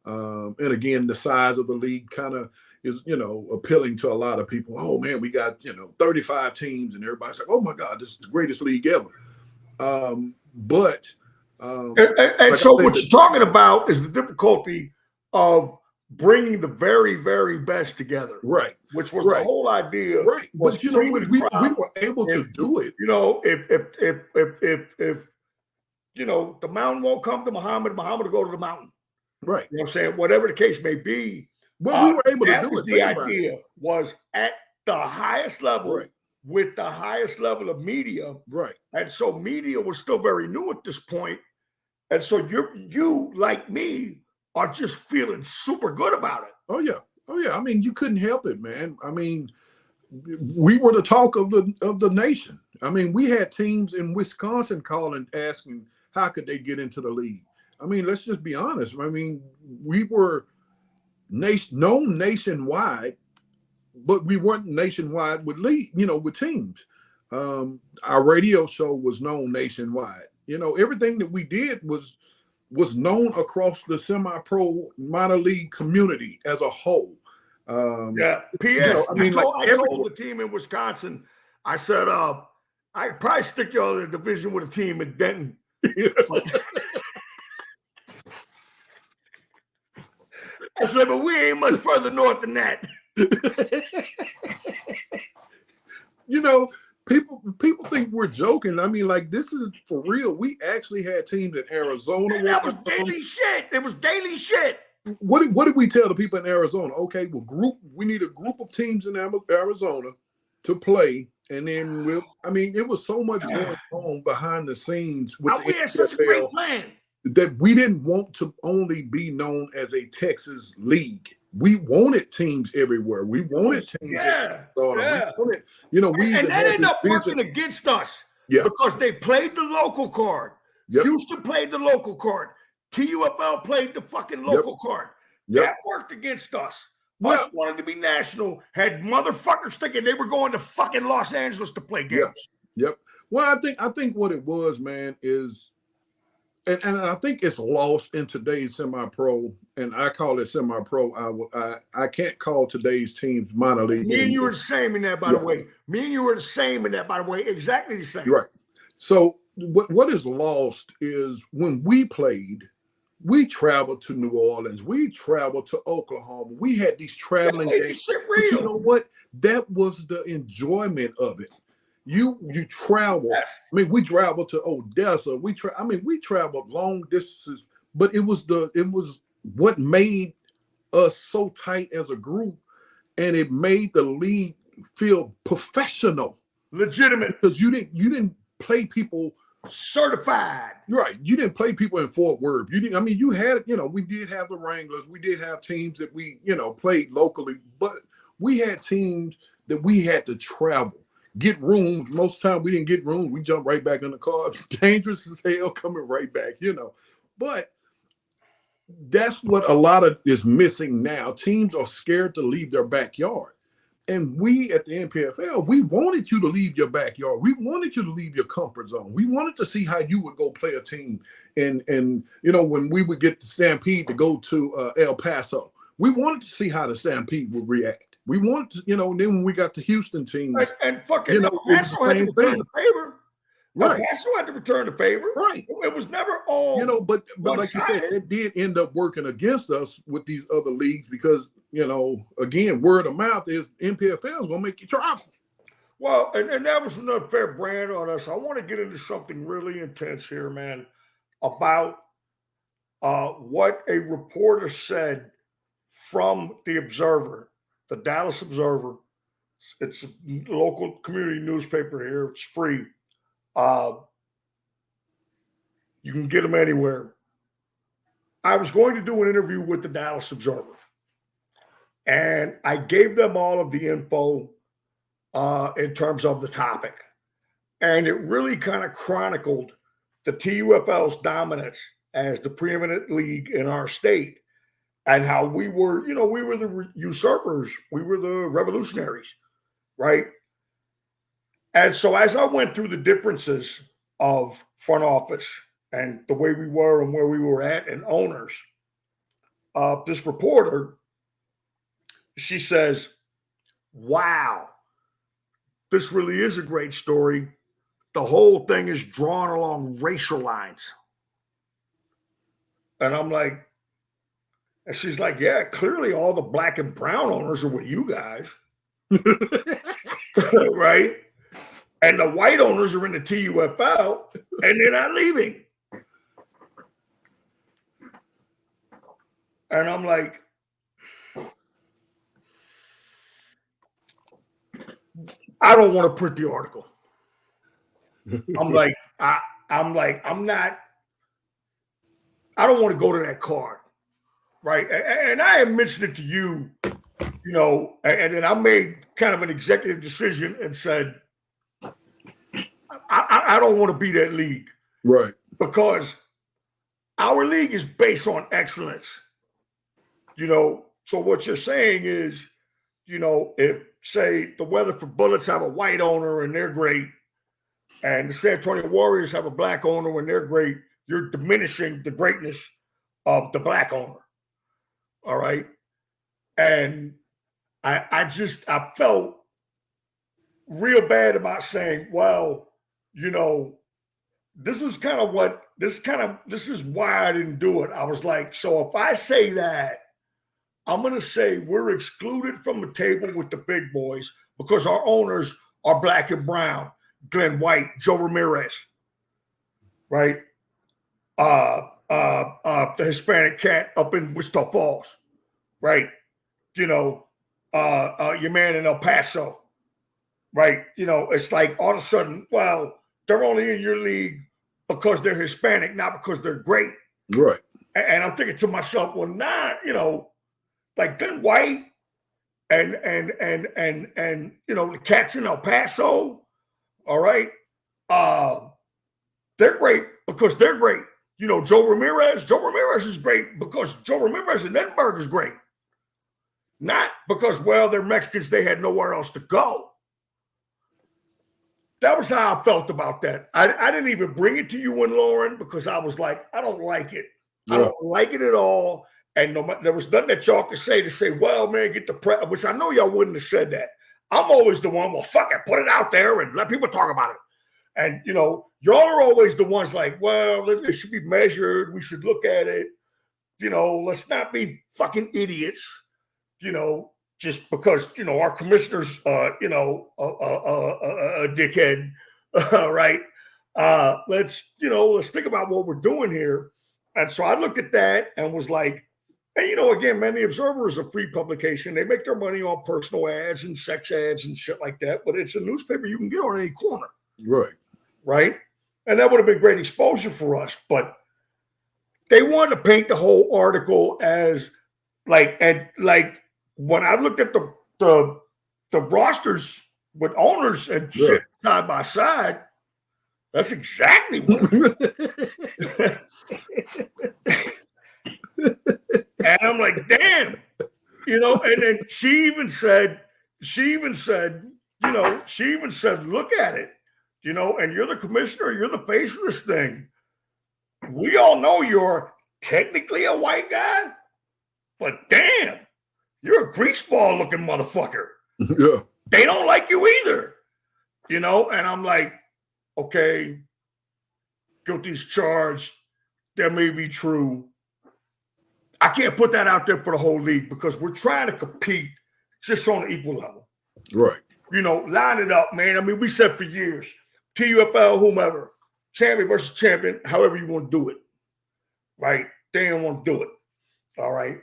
And again, the size of the league kind of is, appealing to a lot of people. Oh, man, we got, 35 teams, and everybody's like, oh, my God, this is the greatest league ever. And so what you're talking about is the difficulty of bringing the very, very best together. Right. Which was the whole idea. Right. But, we were able to do it. If the mountain won't come to Muhammad. Muhammad will go to the mountain. Right. You know what I'm saying? Whatever the case may be. Well, we were able to that do was it. The idea was at the highest level, right, with the highest level of media. Right. And so media was still very new at this point. And so you like me are just feeling super good about it. Oh yeah. Oh yeah. I mean, you couldn't help it, man. I mean, we were the talk of the nation. I mean, we had teams in Wisconsin calling, asking how could they get into the league. I mean, let's just be honest. I mean, we were known nationwide, but we weren't nationwide with with teams. Our radio show was known nationwide. Everything that we did was known across the semi-pro minor league community as a whole. Yeah. P.S. I told the team in Wisconsin, I said, I could probably stick y'all in a division with a team in Denton. I said, but we ain't much further north than that. People think we're joking. I mean, like, this is for real. We actually had teams in Arizona. And that was daily shit. It was daily shit. What did we tell the people in Arizona? Okay, we need a group of teams in Arizona to play. And then it was so much going on behind the scenes with the we had such a great plan that we didn't want to only be known as a Texas league. We wanted teams everywhere. We wanted teams. Yeah. We wanted, and that ended up working against us. Yeah. Because they played the local card. Yep. Houston played the local card. TUFL played the fucking local card. Yep. That worked against us. Well, Us wanted to be national, had motherfuckers thinking they were going to fucking Los Angeles to play games. Yep. Well, I think what it was, man, is, and I think it's lost in today's semi-pro, and I call it semi-pro. I can't call today's teams minor league. Me and you were the same in that, by the way. Me and you were the same in that, by the way. Exactly the same. Right. So what is lost is when we played, we traveled to New Orleans. We traveled to Oklahoma. We had these traveling games. But you know what? That was the enjoyment of it. You travel. Yes. I mean, we traveled to Odessa. We traveled long distances. But it was what made us so tight as a group, and it made the league feel professional, legitimate. Because you didn't play people certified. Right. You didn't play people in Fort Worth. You didn't. I mean, you had, we did have the Wranglers. We did have teams that we, played locally, but we had teams that we had to travel, get rooms. Most of the time we didn't get rooms. We jumped right back in the car. Dangerous as hell, coming right back, But that's what a lot of is missing now. Teams are scared to leave their backyard. And we at the MPFL, we wanted you to leave your backyard. We wanted you to leave your comfort zone. We wanted to see how you would go play a team. And when we would get the Stampede to go to El Paso, we wanted to see how the Stampede would react. We wanted to, and then when we got the Houston teams. And fucking El Paso had to return the favor. Right. El Paso had to return the favor. Right. It was never all. But like you said, it did end up working against us with these other leagues because, again, word of mouth is MPFL is going to make you travel. Well, and that was an unfair brand on us. I want to get into something really intense here, man, about what a reporter said from the Observer, the Dallas Observer. It's a local community newspaper here. It's free. You can get them anywhere. I was going to do an interview with the Dallas Observer, and I gave them all of the info in terms of the topic. And it really kind of chronicled the TUFL's dominance as the preeminent league in our state and how we were, we were the usurpers. We were the revolutionaries, right? And so as I went through the differences of front office and the way we were and where we were at and owners, this reporter, she says, wow, this really is a great story. The whole thing is drawn along racial lines. And I'm like, and she's like, yeah, clearly all the black and brown owners are with you guys. Right? And the white owners are in the TUFL, and they're not leaving. And I'm like, I don't want to print the article. I'm like, I'm not, I don't want to go to that card. Right. And I had mentioned it to you, you know, and then I made kind of an executive decision and said, I don't want to be that league. Right. Because our league is based on excellence. You know, so what you're saying is, you know, if say the Weatherford Bullets have a white owner and they're great, and the San Antonio Warriors have a black owner and they're great, you're diminishing the greatness of the black owner. All right. And I felt real bad about saying, well, you know, this is why I didn't do it. I was like, so if I say that, I'm going to say we're excluded from the table with the big boys because our owners are black and brown. Glenn White, Joe Ramirez, right? The Hispanic cat up in Wichita Falls, right? You know, your man in El Paso, right? You know, it's like all of a sudden, well, they're only in your league because they're Hispanic, not because they're great. Right. And I'm thinking to myself, well, nah, you know, like Glenn White and you know, the cats in El Paso, all right, they're great because they're great. You know, Joe Ramirez is great because Joe Ramirez in Edinburgh is great. Not because, well, they're Mexicans, they had nowhere else to go. That was how I felt about that. I didn't even bring it to you and Lauren because I was like, I don't like it. Yeah. I don't like it at all. And there was nothing that y'all could say, well, man, get the press, which I know y'all wouldn't have said that. I'm always the one, well, fuck it, put it out there and let people talk about it. And, you know, y'all are always the ones like, well, it should be measured. We should look at it. You know, let's not be fucking idiots, you know, just because, you know, our commissioner's, you know, a dickhead, right? Let's think about what we're doing here. And so I looked at that and was like, and, you know, again, man, the Observer is a free publication. They make their money on personal ads and sex ads and shit like that. But it's a newspaper you can get on any corner. Right. Right. And that would have been great exposure for us. But they wanted to paint the whole article as like, and like when I looked at the rosters with owners and shit side by side, that's exactly what. And I'm like, damn, you know, and then she even said, you know, look at it, you know, and you're the commissioner, you're the face of this thing. We all know you're technically a white guy, but damn, you're a greaseball looking motherfucker. Yeah. They don't like you either, you know, and I'm like, okay, guilty as charged. That may be true. I can't put that out there for the whole league because we're trying to compete just on an equal level. Right. You know, line it up, man. I mean, we said for years, TUFL, whomever, champion versus champion, however you want to do it. Right? They didn't want to do it. All right.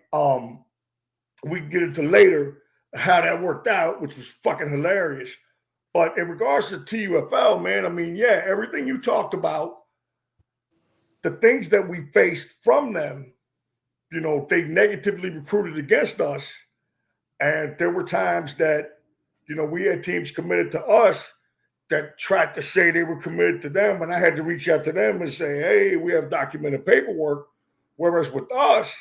We can get into later how that worked out, which was fucking hilarious. But in regards to TUFL, man, I mean, yeah, everything you talked about, the things that we faced from them, you know, they negatively recruited against us. And there were times that, you know, we had teams committed to us that tried to say they were committed to them. And I had to reach out to them and say, hey, we have documented paperwork. Whereas with us,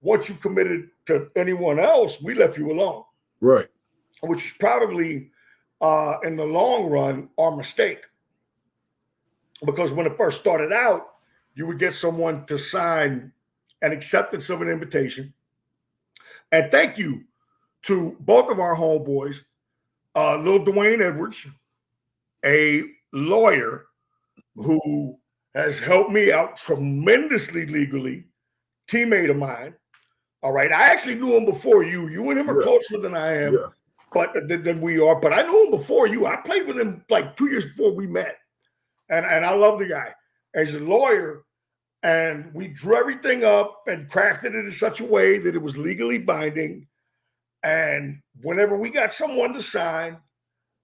once you committed to anyone else, we left you alone. Right. Which is probably, in the long run, our mistake. Because when it first started out, you would get someone to sign an acceptance of an invitation. And thank you to both of our homeboys, Lil Dwayne Edwards, a lawyer who has helped me out tremendously legally, teammate of mine. All right. I actually knew him before you. You and him are closer than I am, but than we are. But I knew him before you. I played with him like 2 years before we met. And I love the guy. As a lawyer, And we drew everything up and crafted it in such a way that it was legally binding. And whenever we got someone to sign,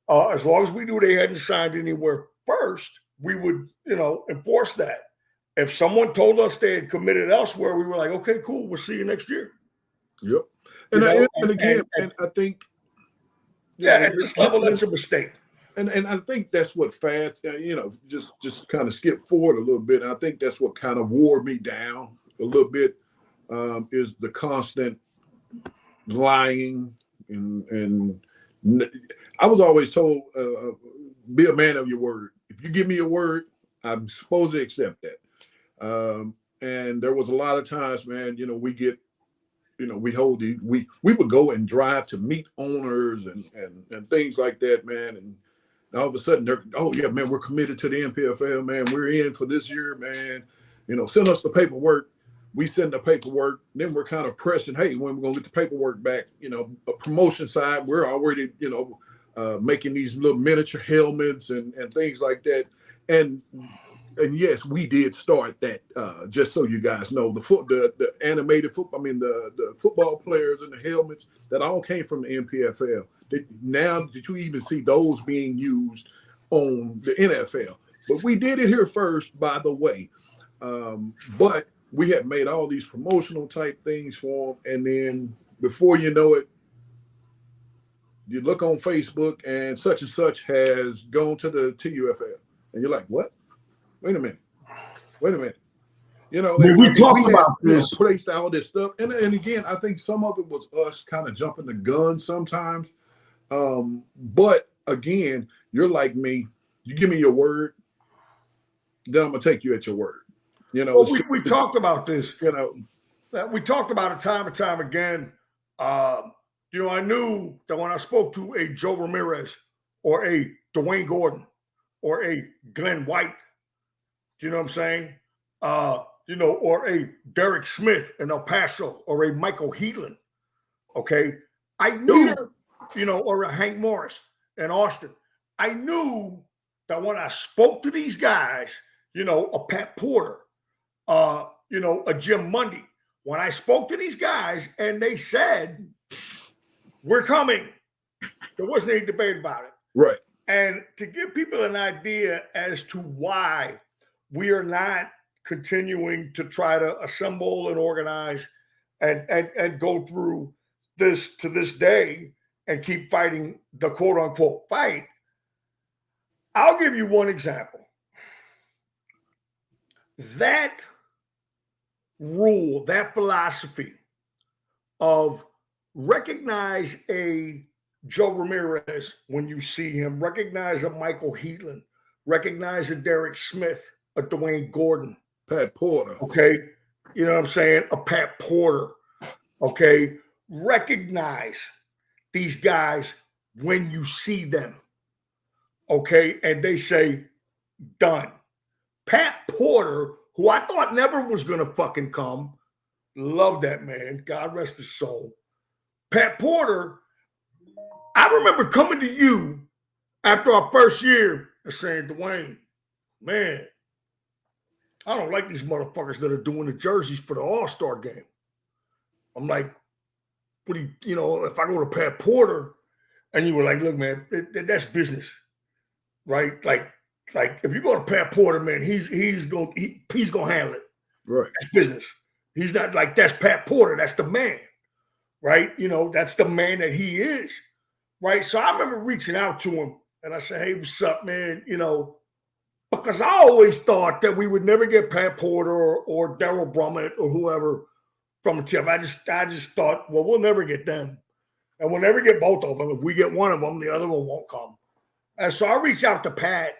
as long as we knew they hadn't signed anywhere first, we would, enforce that. If someone told us they had committed elsewhere, we were like, okay, cool, we'll see you next year. Yep. And I think, at this level, that's a mistake. And I think that's what just kind of skip forward a little bit. And I think that's what kind of wore me down a little bit, is the constant lying. And I was always told, be a man of your word. If you give me your word, I'm supposed to accept that. And there was a lot of times, man, we get, we would go and drive to meet owners and things like that, man. And all of a sudden they're, oh yeah, man, we're committed to the MPFL, man. We're in for this year, man. Send us the paperwork. We send the paperwork. Then we're kind of pressing, hey, when we're going to get the paperwork back, a promotion side, we're already, making these little miniature helmets and things like that. And yes, we did start that. Just so you guys know, the animated football. I mean, the football players and the helmets that all came from the MPFL. Now, did you even see those being used on the NFL? But we did it here first, by the way. But we had made all these promotional type things for them, and then before you know it, you look on Facebook and such has gone to the TUFL, and you're like, what? Wait a minute. We talked about this. Placed all this stuff. And again, I think some of it was us kind of jumping the gun sometimes. But again, you're like me. You give me your word, then I'm going to take you at your word. We talked about this. We talked about it time and time again. I knew that when I spoke to a Joe Ramirez or a Dewayne Gordon or a Glenn White, do you know what I'm saying? Or a Derek Smith in El Paso or a Michael Heatland. Okay. I knew, or a Hank Morris in Austin. I knew that when I spoke to these guys, a Pat Porter, a Jim Mundy, when I spoke to these guys and they said, we're coming, there wasn't any debate about it. Right. And to give people an idea as to why we are not continuing to try to assemble and organize and go through this to this day and keep fighting the quote unquote fight, I'll give you one example. That rule, that philosophy of recognize a Joe Ramirez when you see him, recognize a Michael Heatland, recognize a Derek Smith, a Dewayne Gordon, Pat Porter. Okay. You know what I'm saying? A Pat Porter. Okay. Recognize these guys when you see them. Okay. And they say, done. Pat Porter, who I thought never was going to fucking come. Love that man. God rest his soul. Pat Porter, I remember coming to you after our first year and saying, Dewayne, man, I don't like these motherfuckers that are doing the jerseys for the All-Star game. I'm like, what do you, if I go to Pat Porter, and you were like, look, man, that's business, right? Like if you go to Pat Porter, man, he's gonna handle it. Right. That's business. He's not like, that's Pat Porter. That's the man, right? That's the man that he is, right? So I remember reaching out to him, and I said, hey, what's up, man? Because I always thought that we would never get Pat Porter or Daryl Brummett or whoever from a TIF. I just thought, well, we'll never get them. And we'll never get both of them. If we get one of them, the other one won't come. And so I reach out to Pat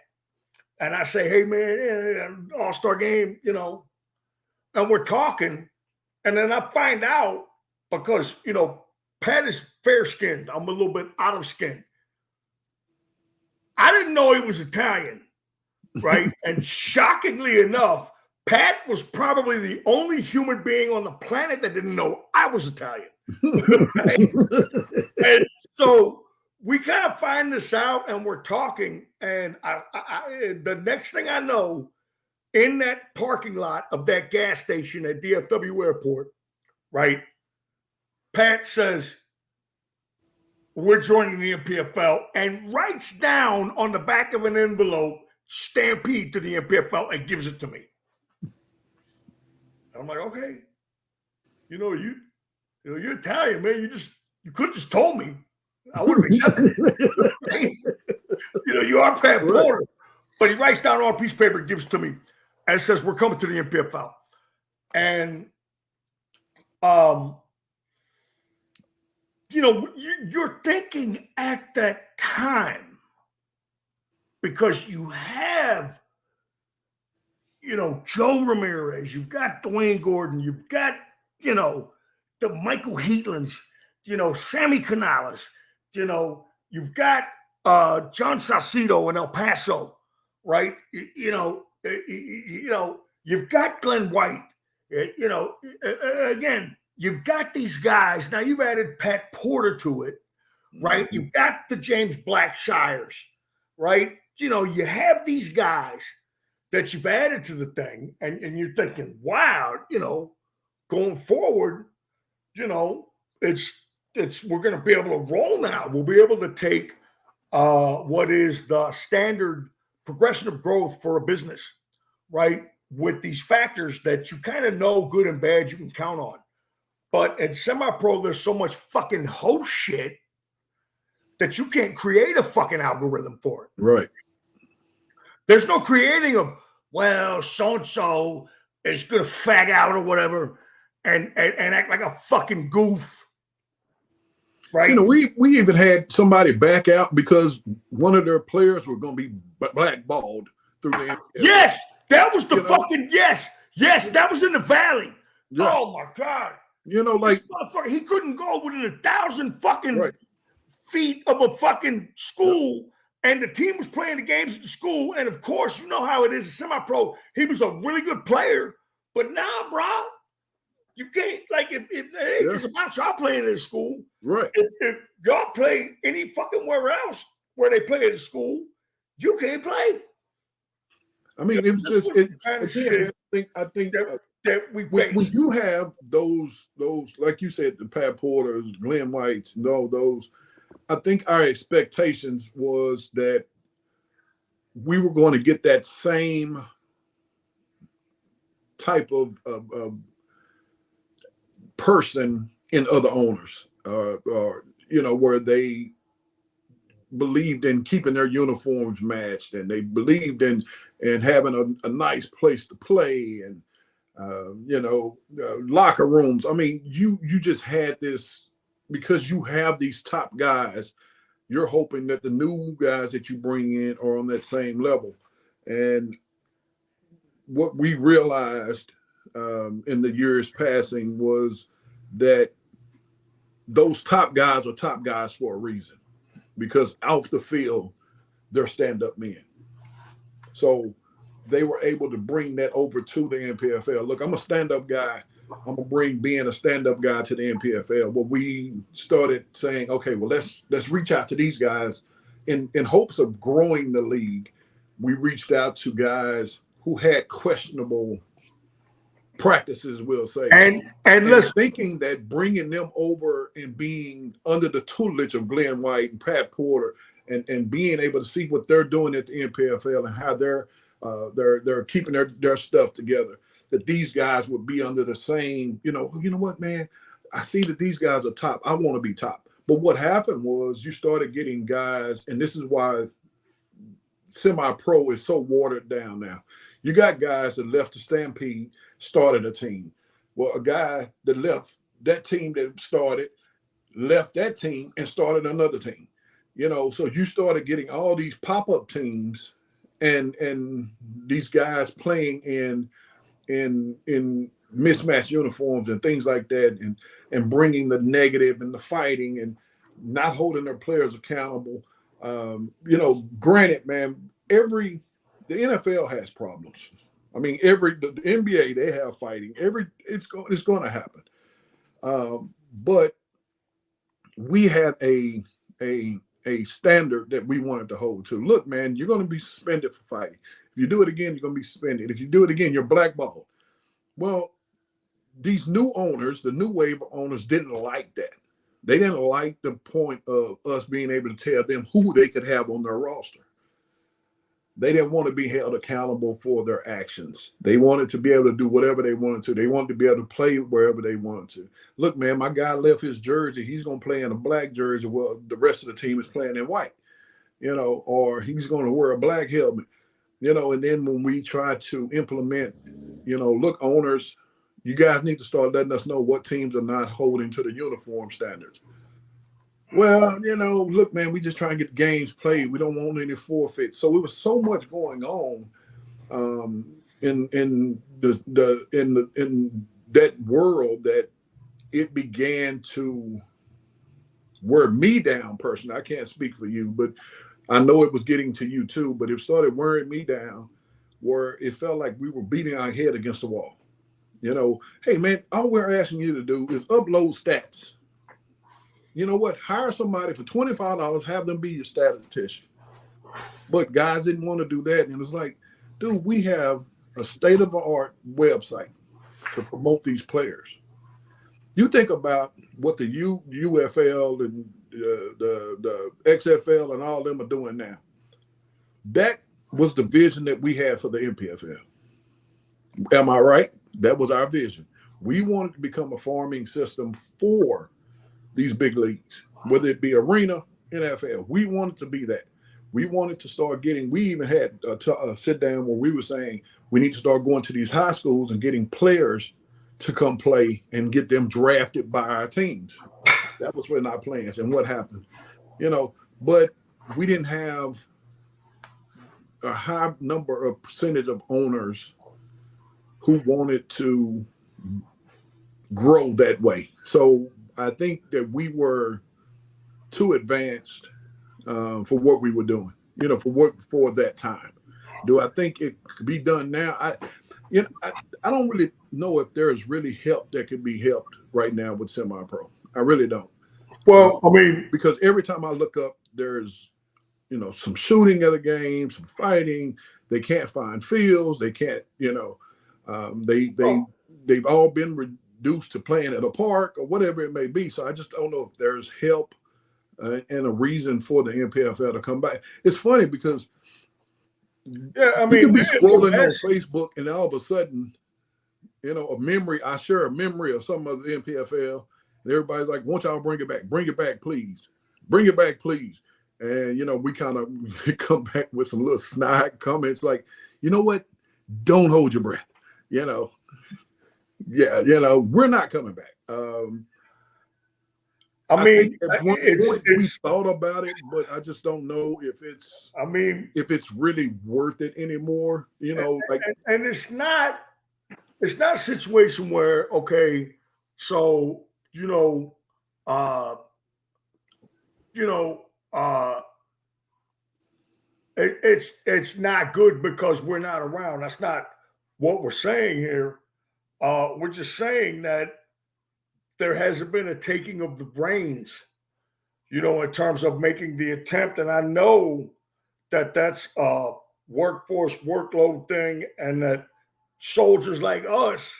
and I say, hey, man, All-Star game, and we're talking. And then I find out because, Pat is fair-skinned. I'm a little bit out of skin. I didn't know he was Italian. Right. And shockingly enough, Pat was probably the only human being on the planet that didn't know I was Italian. Right? And so we kind of find this out and we're talking. And the next thing I know, in that parking lot of that gas station at DFW Airport, right? Pat says, we're joining the MPFL, and writes down on the back of an envelope, Stampede to the MPFL, and gives it to me. I'm like, okay, you're Italian, man. You could have just told me. I would have accepted it. You are Pat Porter. But he writes down on a piece of paper, gives it to me, and says, we're coming to the MPFL. And, you're thinking at that time, because you have, Joe Ramirez, you've got Dewayne Gordon, you've got, the Michael Heatlands, Sammy Canales, you've got John Saucedo in El Paso, right? You've got Glenn White, again, you've got these guys. Now you've added Pat Porter to it, right? Mm-hmm. You've got the James Blackshires, right? You have these guys that you've added to the thing, and you're thinking, wow, going forward, we're going to be able to roll now. We'll be able to take what is the standard progression of growth for a business, right? With these factors that you kind of know, good and bad, you can count on. But at semi-pro, there's so much fucking ho shit that you can't create a fucking algorithm for it. Right. There's no creating of, well, so-and-so is going to fag out or whatever and act like a fucking goof. Right. We even had somebody back out because one of their players were going to be blackballed through the MPFL. Yes, that was the fucking, yes, that was in the Valley. Yeah. Oh, my God. He couldn't go within 1,000 fucking feet of a fucking school. Yeah. And the team was playing the games at the school. And of course, you know how it is, a semi-pro. He was a really good player. But now, bro, you can't, if it ain't just about y'all playing at school. Right. If y'all play any fucking where else where they play at the school, you can't play. I mean, it was just kind of shit. I think that we when you have those, like you said, the Pat Porters, Glenn Whites, and all those, I think our expectations was that we were going to get that same type of person in other owners, where they believed in keeping their uniforms matched, and they believed in having a nice place to play, and locker rooms. I mean, you just had this, because you have these top guys, you're hoping that the new guys that you bring in are on that same level. And what we realized in the years passing was that those top guys are top guys for a reason, because off the field, they're stand-up men. So they were able to bring that over to the MPFL. Look, I'm a stand-up guy. I'm gonna bring being a stand-up guy to the MPFL. Well, we started saying, okay, well, let's reach out to these guys in hopes of growing the league. We reached out to guys who had questionable practices, we'll say, and thinking that bringing them over and being under the tutelage of Glenn White and Pat Porter and being able to see what they're doing at the MPFL and how they're keeping their stuff together, that these guys would be under the same, you know what, man, I see that these guys are top. I want to be top. But what happened was you started getting guys, and this is why semi-pro is so watered down now. You got guys that left the Stampede, started a team. Well, a guy that left that team that started, left that team and started another team. So you started getting all these pop-up teams and these guys playing in mismatched uniforms and things like that, and bringing the negative and the fighting and not holding their players accountable. Granted, man, the NFL has problems. I mean, the NBA, they have fighting. It's going to happen. But we had a standard that we wanted to hold to. Look, man, you're going to be suspended for fighting. If you do it again, you're going to be suspended. If you do it again, you're blackballed. Well, these new owners, the new wave of owners, didn't like that. They didn't like the point of us being able to tell them who they could have on their roster. They didn't want to be held accountable for their actions. They wanted to be able to do whatever they wanted to. They wanted to be able to play wherever they wanted to. Look, man, my guy left his jersey. He's going to play in a black jersey. Well, the rest of the team is playing in white, or he's going to wear a black helmet, and then when we try to implement, look, owners, you guys need to start letting us know what teams are not holding to the uniform standards. Well, look, man, we just try and get games played. We don't want any forfeits. So it was so much going on in that world that it began to wear me down personally. I can't speak for you, but I know it was getting to you too. But it started wearing me down, where it felt like we were beating our head against the wall. Hey, man, all we're asking you to do is upload stats. You know what? Hire somebody for $25, have them be your statistician. But guys didn't want to do that. And it's like, dude, we have a state-of-the-art website to promote these players. You think about what the UFL and the XFL and all of them are doing now. That was the vision that we had for the MPFL. Am I right? That was our vision. We wanted to become a farming system for these big leagues, whether it be arena, NFL. We wanted to be that. We wanted to start getting, we even had a sit down where we were saying we need to start going to these high schools and getting players to come play and get them drafted by our teams. That was in our plans. And what happened? But we didn't have a high number of percentage of owners who wanted to grow that way. So I think that we were too advanced for what we were doing, for that time. Do I think it could be done now? I don't really know if there's really help that could be helped right now with semi-pro. I really don't. Well, because every time I look up, there's, some shooting at a game, some fighting. They can't find fields. They can't, they've all been reduced to playing at a park or whatever it may be. So I just don't know if there's help and a reason for the MPFL to come back. It's funny because you could be scrolling on Facebook and all of a sudden, I share a memory of some of the MPFL, and everybody's like, won't y'all bring it back? Bring it back, please. Bring it back, please. And, we kind of come back with some little snide comments like, you know what? Don't hold your breath. We're not coming back. We thought about it, but I just don't know if it's. If it's really worth it anymore. And it's not a situation where so it's not good because we're not around. That's not what we're saying here. We're just saying that there hasn't been a taking of the brains, in terms of making the attempt. And I know that that's a workforce workload thing, and that soldiers like us,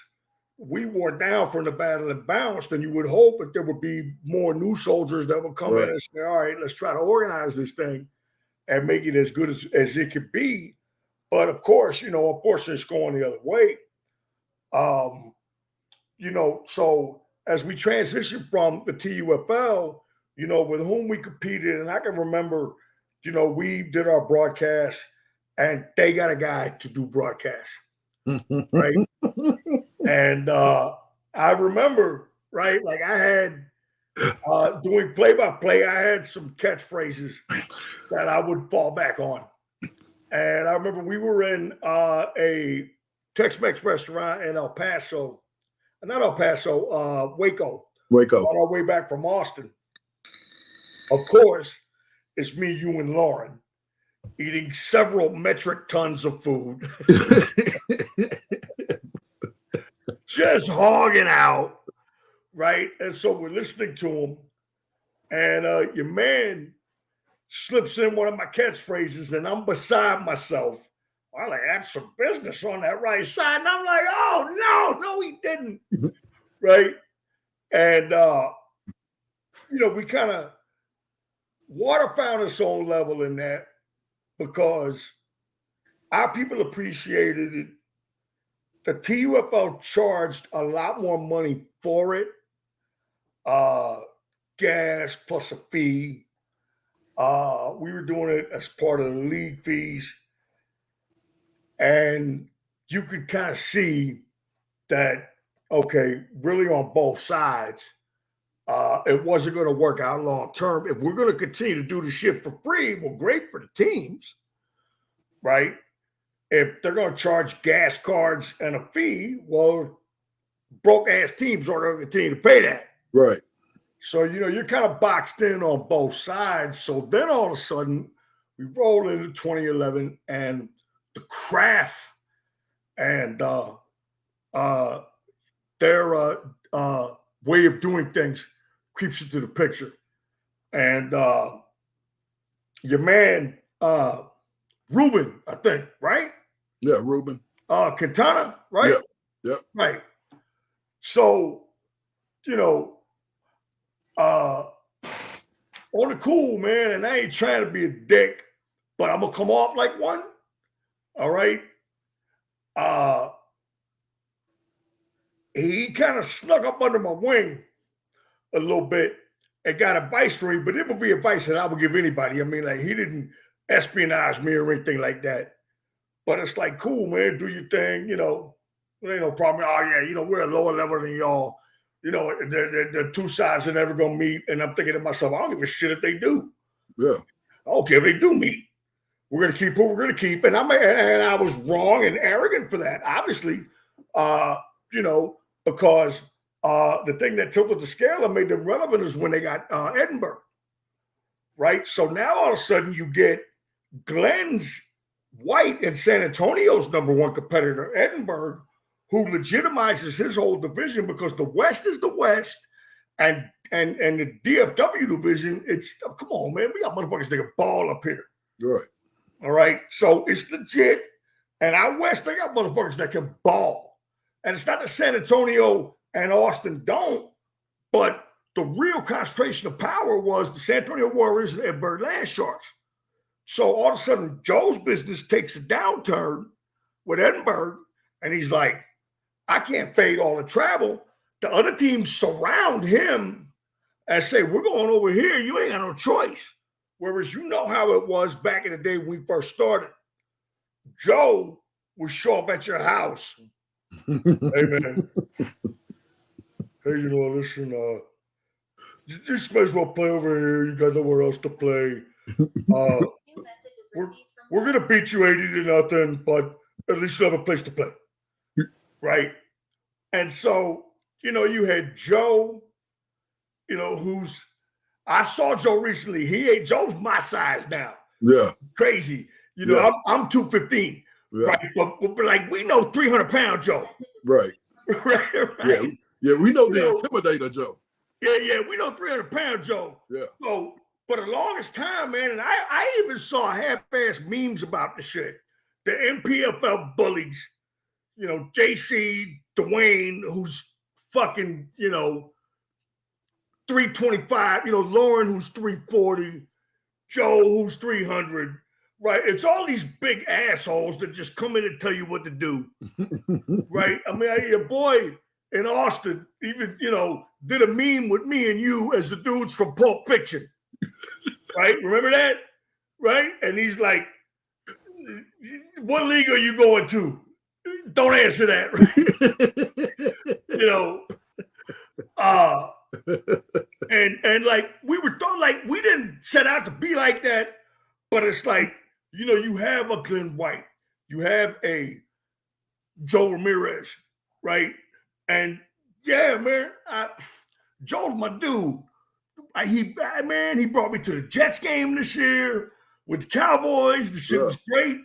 we wore down from the battle and bounced, and you would hope that there would be more new soldiers that would come in and say, all right, let's try to organize this thing and make it as good as it could be. But of course, unfortunately, it's going the other way. So as we transition from the TUFL, with whom we competed, and I can remember, we did our broadcast and they got a guy to do broadcast, right? And I remember, right, like I had doing play-by-play, I had some catchphrases that I would fall back on. And I remember we were in a Tex-Mex restaurant in Waco. On our way back from Austin. Of course, it's me, you, and Lauren eating several metric tons of food. Just hogging out, right? And so we're listening to him. And your man slips in one of my catchphrases, and I'm beside myself. I like, that's some business on that right side. And I'm like, oh, no, he didn't. Right. And, we kind of, water found its own level in that because our people appreciated it. The TUFL charged a lot more money for it. Gas plus a fee. We were doing it as part of the league fees. And you could kind of see that, okay, really on both sides, it wasn't going to work out long term. If we're going to continue to do the shit for free, well, great for the teams, right? If they're going to charge gas cards and a fee, well, broke ass teams aren't going to continue to pay that. Right. So, you're kind of boxed in on both sides. So then all of a sudden, we roll into 2011 and the CRAFL and their way of doing things creeps into the picture. And your man, Ruben, I think, right? Yeah, Ruben. Quintana, right? Yep. Right. So, on the cool, man, and I ain't trying to be a dick, but I'm gonna come off like one. All right. He kind of snuck up under my wing a little bit and got advice for me, but it would be advice that I would give anybody. I mean, like, he didn't espionage me or anything like that. But it's like, cool, man, do your thing, there ain't no problem. Oh, yeah, we're a lower level than y'all. The two sides are never going to meet. And I'm thinking to myself, I don't give a shit if they do. Yeah. I don't care if they do meet. We're going to keep who we're going to keep. And I was wrong and arrogant for that, obviously, because the thing that tilted the scale and made them relevant is when they got Edinburgh, right? So now all of a sudden you get Glenn's White and San Antonio's number one competitor, Edinburgh, who legitimizes his whole division because the West is the West, and the DFW division, come on, man, we got motherfuckers that can ball up here. Right. All right, so it's legit, and out West, they got motherfuckers that can ball, and it's not that San Antonio and Austin don't, but the real concentration of power was the San Antonio Warriors and Edinburgh Land Sharks. So all of a sudden, Joe's business takes a downturn with Edinburgh, and he's like, I can't fade all the travel. The other teams surround him and say, we're going over here. You ain't got no choice. Whereas you know how it was back in the day when we first started. Joe would show up at your house. Hey, man. Hey, listen, you just might as well play over here. You got nowhere else to play. We're going to beat you 80-0, but at least you have a place to play. Right? And so, you had Joe, I saw Joe recently. Joe's my size now. Yeah. Crazy. Yeah. I'm 215. Yeah. Right? But like, we know 300-pound Joe. Right. right. Yeah, we know the Intimidator Joe. Yeah, we know 300-pound Joe. Yeah. So for the longest time, man, and I even saw half-ass memes about the shit. The MPFL bullies, JC, Dwayne, who's fucking, 325, Lauren, who's 340, Joe, who's 300, right? It's all these big assholes that just come in and tell you what to do, right? I mean, your boy in Austin even, did a meme with me and you as the dudes from Pulp Fiction, right? Remember that? Right? And he's like, what league are you going to? Don't answer that, right? And like we were thought like we didn't set out to be like that, but it's like, you have a Glenn White, you have a Joe Ramirez, right? And yeah, man, Joe's my dude. He brought me to the Jets game this year with the Cowboys. The shit was great.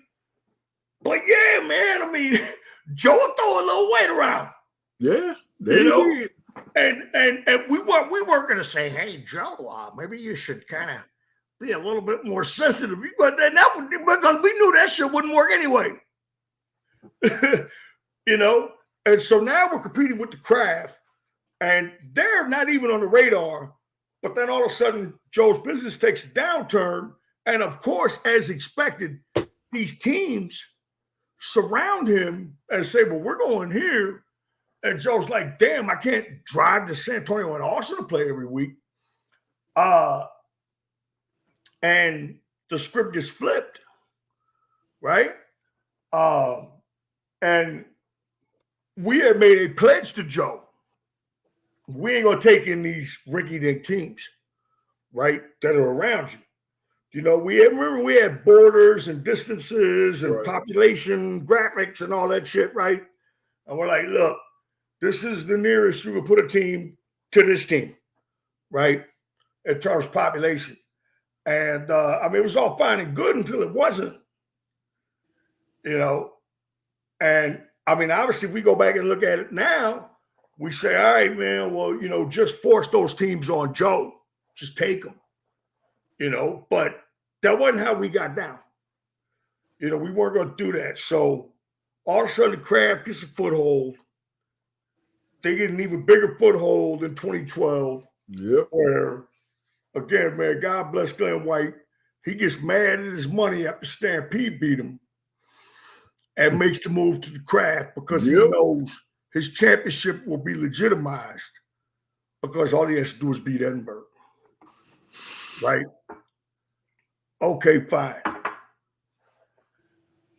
But yeah, man, I mean, Joe would throw a little weight around. Yeah, they did. And we weren't going to say, hey, Joe, maybe you should kind of be a little bit more sensitive. But because we knew that shit wouldn't work anyway. you know? And so now we're competing with the CRAFL, and they're not even on the radar. But then all of a sudden, Joe's business takes a downturn. And of course, as expected, these teams surround him and say, well, we're going here. And Joe's like, damn, I can't drive to San Antonio and Austin to play every week. And the script gets flipped, right? And we had made a pledge to Joe. We ain't going to take in these rinky-dink teams, right, that are around you. You know, we had borders and distances and population graphics and all that shit, right? And we're like, look, this is the nearest you can put a team to this team, right, in terms of population. And, I mean, it was all fine and good until it wasn't, you know. And, I mean, obviously, if we go back and look at it now, we say, all right, man, well, you know, just force those teams on Joe. Just take them, you know. But that wasn't how we got down. You know, we weren't going to do that. So all of a sudden, the CRAFL gets a foothold. They get an even bigger foothold in 2012. Yep. Where, again, man, God bless Glenn White. He gets mad at his money after Stampede beat him and makes the move to the CRAFL because he knows his championship will be legitimized because all he has to do is beat Edinburgh. Right? Okay, fine.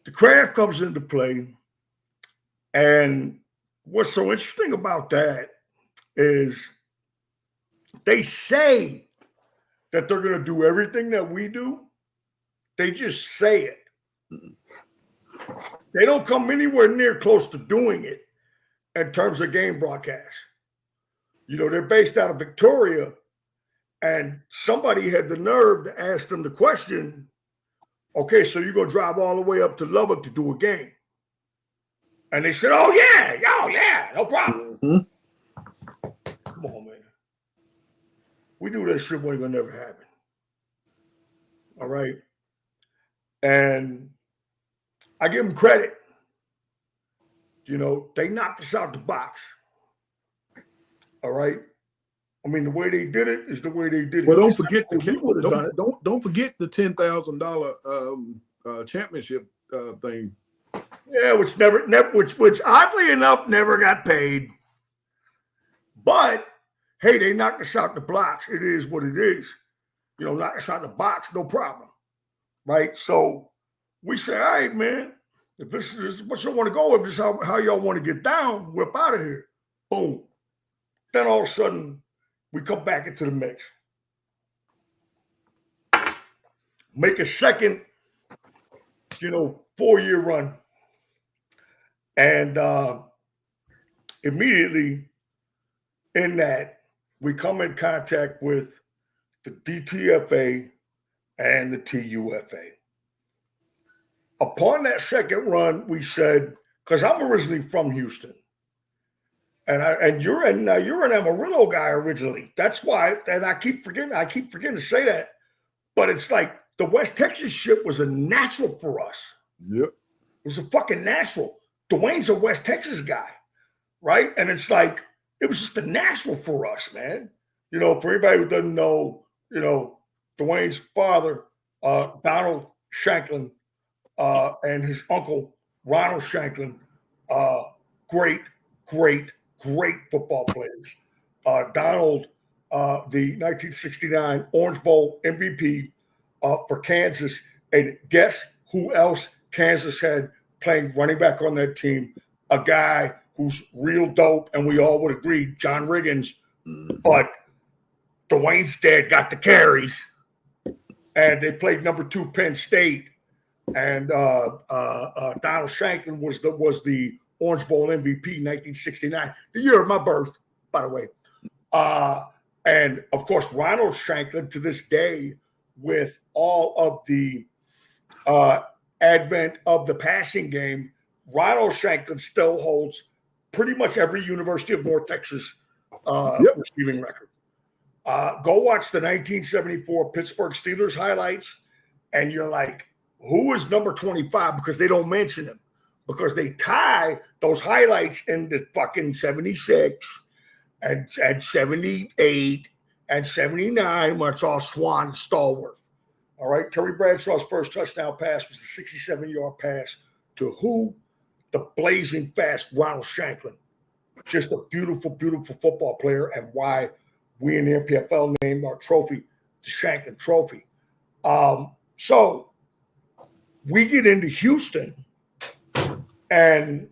The CRAFL comes into play, and what's so interesting about that is they say that they're going to do everything that we do. They just say it. They don't come anywhere near close to doing it in terms of game broadcast. You know, they're based out of Victoria, and somebody had the nerve to ask them the question, okay, so you're going to drive all the way up to Lubbock to do a game? And they said, oh, yeah, no problem. Mm-hmm. Come on, man. We knew that shit wasn't going to never happen. All right? And I give them credit. You know, they knocked us out the box. All right? I mean, the way they did it is the way they did it. Well, don't forget the don't forget the $10,000 championship thing. Yeah, which oddly enough never got paid. But hey, they knocked us out the blocks. It is what it is. You know, knock us out the box, no problem. Right? So we say, all right, man, if this is what you want to go with, this is how y'all want to get down, we're up out of here. Boom. Then all of a sudden, we come back into the mix. Make a second, 4-year run. And immediately in that, we come in contact with the DTFA and the TUFA. Upon that second run, we said, because I'm originally from Houston, and you're an Amarillo guy originally. That's why, and I keep forgetting to say that. But it's like the West Texas shit was a natural for us. Yep, it was a fucking natural. Dwayne's a West Texas guy, right? And it's like it was just a natural for us, man. You know, for anybody who doesn't know, Dwayne's father, Donald Shanklin, and his uncle Ronald Shanklin, great football players. Donald, the 1969 Orange Bowl MVP for Kansas. And guess who else Kansas had playing running back on that team? A guy who's real dope, and we all would agree, John Riggins. Mm-hmm. But Dwayne's dad got the carries, and they played number 2 Penn State. And Donald Shanklin was the Orange Bowl MVP 1969, the year of my birth, by the way. And, of course, Ronald Shanklin, to this day, with all of the advent of the passing game, Ronald Shanklin still holds pretty much every University of North Texas receiving record. Go watch the 1974 Pittsburgh Steelers highlights, and you're like, who is number 25? Because they don't mention him. because they tie those highlights into fucking 76 and 78 and 79 when it's all Swan and Stallworth. All right. Terry Bradshaw's first touchdown pass was a 67-yard pass to who? The blazing fast Ronald Shanklin. Just a beautiful, beautiful football player, and why we in the MPFL named our trophy the Shanklin Trophy. So we get into Houston, and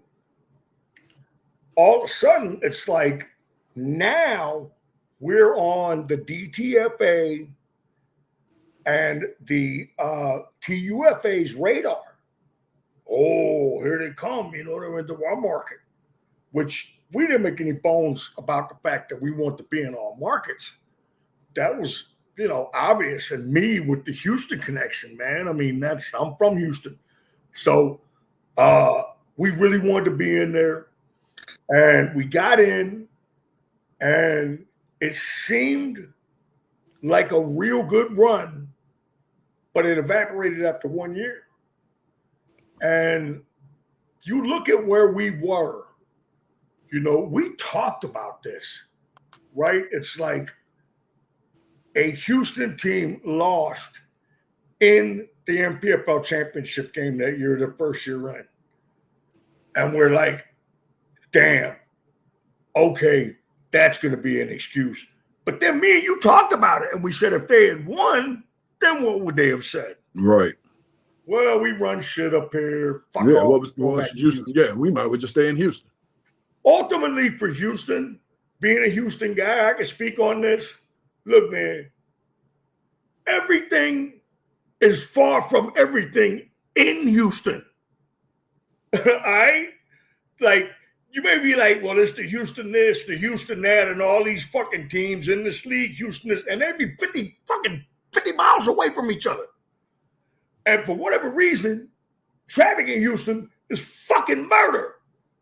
all of a sudden it's like now we're on the DTFA and the TUFA's radar. Oh, here they come. They're into our market, which we didn't make any bones about the fact that we want to be in all markets. That was, obvious. And me with the Houston connection, man. I mean, I'm from Houston. So we really wanted to be in there. And we got in, and it seemed like a real good run, but it evaporated after 1 year. And you look at where we were, we talked about this, right? It's like a Houston team lost in the MPFL championship game that year, the first year in. And we're like, damn, okay, that's going to be an excuse. But then me and you talked about it, and we said if they had won, then what would they have said? Right. Well, we run shit up here. Fuck yeah, what was Houston? Yeah, we might would just stay in Houston. Ultimately, for Houston, being a Houston guy, I can speak on this. Look, man, everything is far from everything in Houston. All right? Like, you may be like, well, it's the Houston this, the Houston that, and all these fucking teams in this league, Houston this, and they'd be 50 miles away from each other. And for whatever reason, traffic in Houston is fucking murder.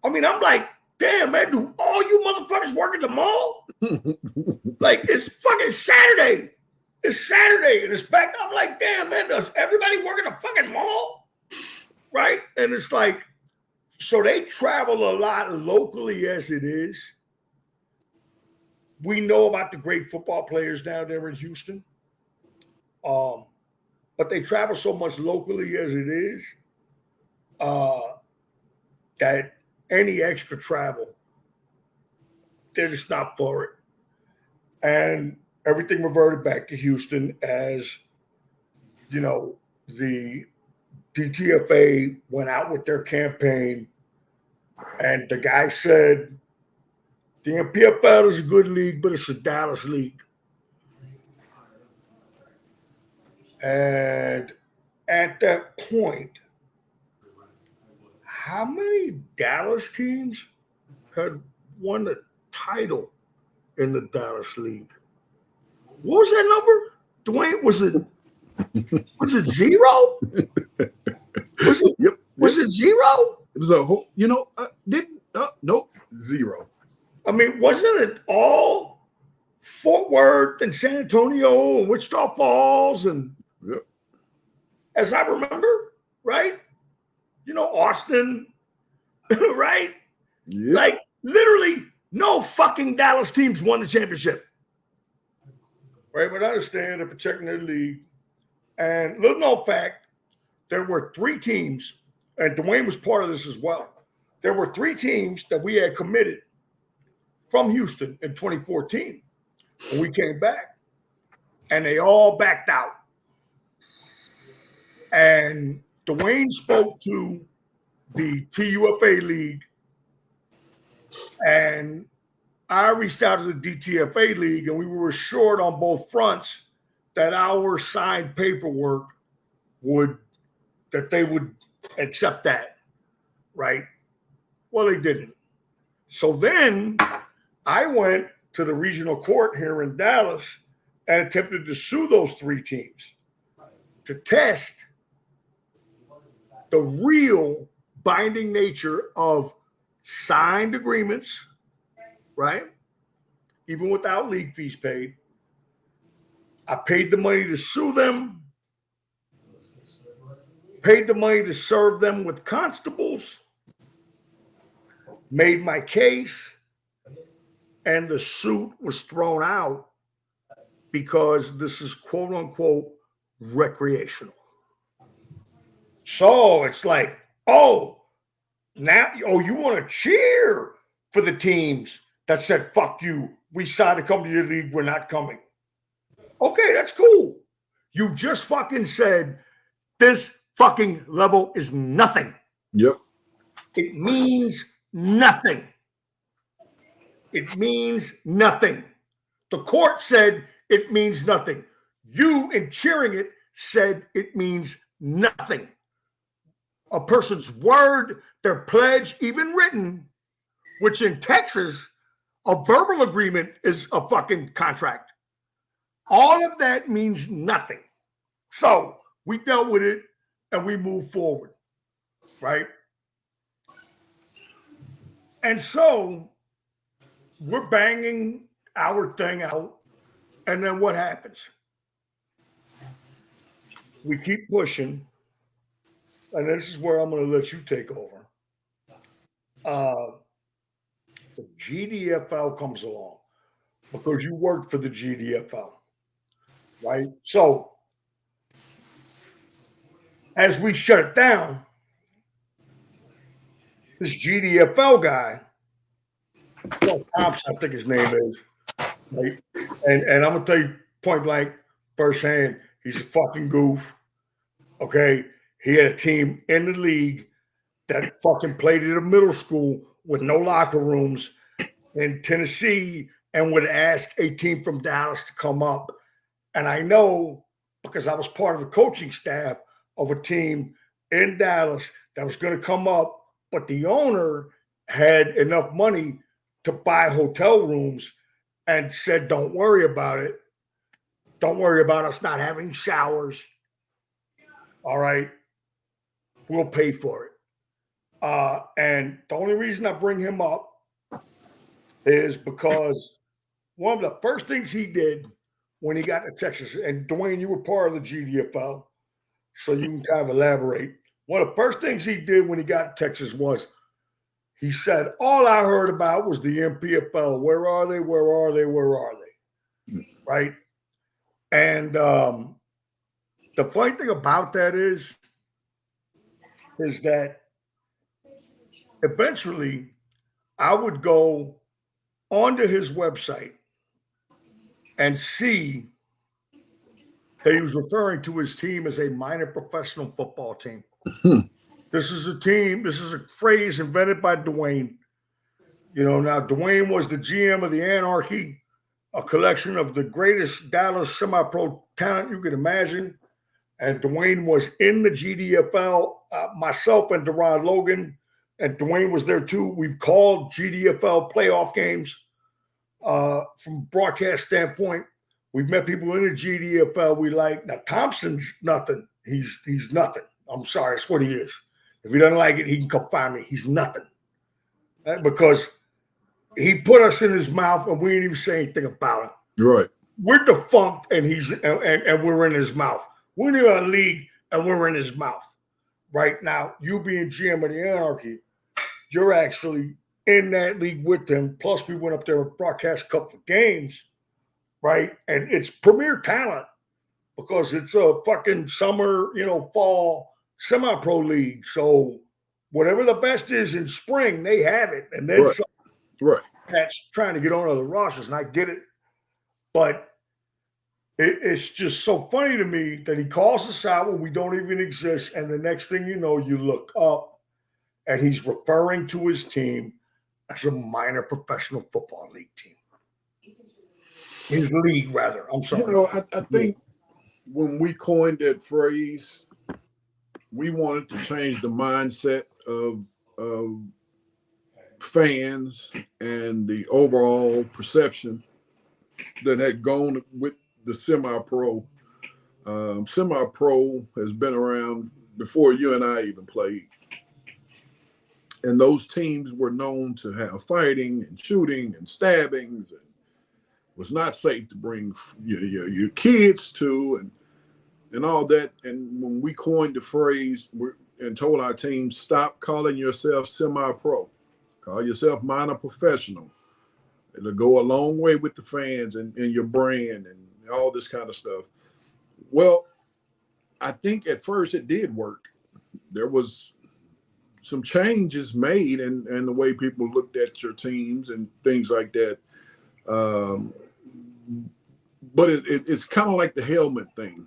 I mean, I'm like, damn, man, do all you motherfuckers work at the mall? Like, it's fucking Saturday. It's Saturday, and it's back. I'm like, damn, man, does everybody work at the fucking mall? Right? And it's like, so they travel a lot locally as it is. We know about the great football players down there in Houston. But they travel so much locally as it is that any extra travel, they're just not for it. And everything reverted back to Houston as, the DTFA went out with their campaign, and the guy said, the MPFL is a good league, but it's a Dallas league. And at that point, how many Dallas teams had won the title in the Dallas League? What was that number? Dwayne, was it zero? Was it zero? It was a whole, nope, zero. I mean, wasn't it all Fort Worth and San Antonio and Wichita Falls and as I remember, right? Austin, right? Yep. Like literally no fucking Dallas teams won the championship. Right? But I understand they're protecting their league. And little known fact, there were 3 teams, and Dwayne was part of this as well. There were 3 teams that we had committed from Houston in 2014 when we came back. And they all backed out. And Dwayne spoke to the TUFA league, and I reached out to the DTFA league, and we were assured on both fronts that our signed paperwork that they would accept that, right? Well, they didn't. So then I went to the regional court here in Dallas and attempted to sue those 3 teams to test the real binding nature of signed agreements, right? Even without league fees paid. I paid the money to sue them, paid the money to serve them with constables, made my case, and the suit was thrown out because this is quote unquote recreational. So it's like, oh, now, you want to cheer for the teams that said, fuck you, we decided to come to your league, we're not coming. Okay, that's cool. You just fucking said this fucking level is nothing. Yep. It means nothing. It means nothing. The court said it means nothing. You, in cheering it, said it means nothing. A person's word, their pledge, even written, which in Texas, a verbal agreement is a fucking contract. All of that means nothing. So we dealt with it and we moved forward, right? And so we're banging our thing out. And then what happens? We keep pushing. And this is where I'm going to let you take over. The GDFL comes along because you worked for the GDFL, right? So as we shut it down, this GDFL guy, Thompson, I think his name is, right? And I'm going to tell you point blank, firsthand, he's a fucking goof, okay? He had a team in the league that fucking played at a middle school with no locker rooms in Tennessee and would ask a team from Dallas to come up. And I know because I was part of the coaching staff of a team in Dallas that was going to come up, but the owner had enough money to buy hotel rooms and said, don't worry about it. Don't worry about us not having showers. All right. We'll pay for it. And the only reason I bring him up is because one of the first things he did when he got to Texas, and Dwayne, you were part of the GDFL, so you can kind of elaborate. One of the first things he did when he got to Texas was he said, all I heard about was the MPFL. Where are they? Where are they? Where are they? Right? And the funny thing about that is that eventually I would go onto his website and see that he was referring to his team as a minor professional football team. This is a phrase invented by Dwayne. Now Dwayne was the GM of the Anarchy, a collection of the greatest Dallas semi-pro talent you could imagine. And Dwayne was in the GDFL, myself and Deron Logan, and Dwayne was there too. We've called GDFL playoff games from broadcast standpoint. We've met people in the GDFL we like. Now, Thompson's nothing. He's nothing. I'm sorry. That's what he is. If he doesn't like it, he can come find me. He's nothing. Because he put us in his mouth and we didn't even say anything about it. Right. We're defunct and we're in his mouth. We're in a league and we're in his mouth. Right now, you being GM of the Anarchy, you're actually in that league with them. Plus, we went up there and broadcast a couple of games, right? And it's premier talent because it's a fucking summer, fall semi-pro league. So whatever the best is in spring, they have it. And then right. That's trying to get on other rosters, and I get it. But it's just so funny to me that he calls us out when we don't even exist. And the next thing you know, you look up and he's referring to his team as a minor professional football league team. His league, rather. I'm sorry. I think when we coined that phrase, we wanted to change the mindset of fans and the overall perception that had gone with the semi-pro. Semi-pro has been around before you and I even played. And those teams were known to have fighting and shooting and stabbings, and was not safe to bring your kids to and all that. And when we coined the phrase and told our team, stop calling yourself semi-pro. Call yourself minor professional. It'll go a long way with the fans and your brand and all this kind of stuff. Well, I think at first it did work. There was some changes made and the way people looked at your teams and things like that. But it's kind of like the helmet thing,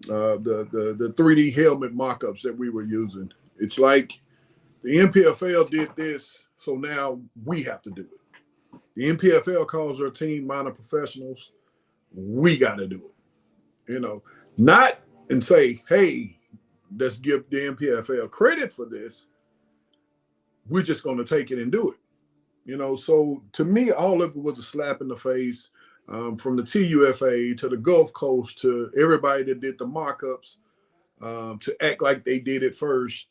the 3D helmet mock-ups that we were using. It's like the MPFL did this, so now we have to do it. The MPFL calls their team minor professionals. We got to do it. Not and say, hey, let's give the MPFL credit for this. We're just going to take it and do it. So to me, all of it was a slap in the face, from the TUFA to the Gulf Coast to everybody that did the mock-ups, to act like they did it first,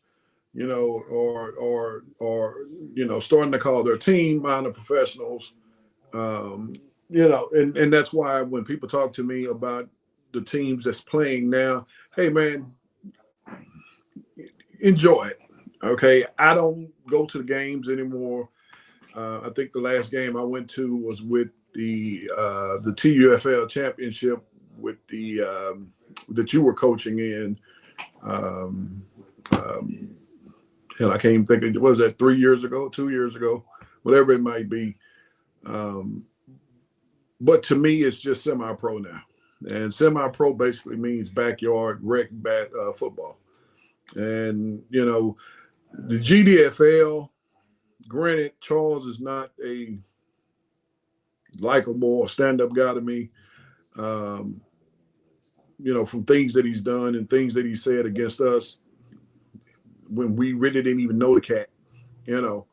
or starting to call their team minor professionals, and that's why when people talk to me about the teams that's playing now, hey man, enjoy it. Okay, I don't go to the games anymore. I think the last game I went to was with the TUFL championship with the that you were coaching in. Hell, I can't even think of, was that 3 years ago, 2 years ago, whatever it might be. But to me, it's just semi-pro now. And semi-pro basically means backyard rec football. And, the GDFL, granted, Charles is not a likable or stand-up guy to me, from things that he's done and things that he said against us when we really didn't even know the cat, The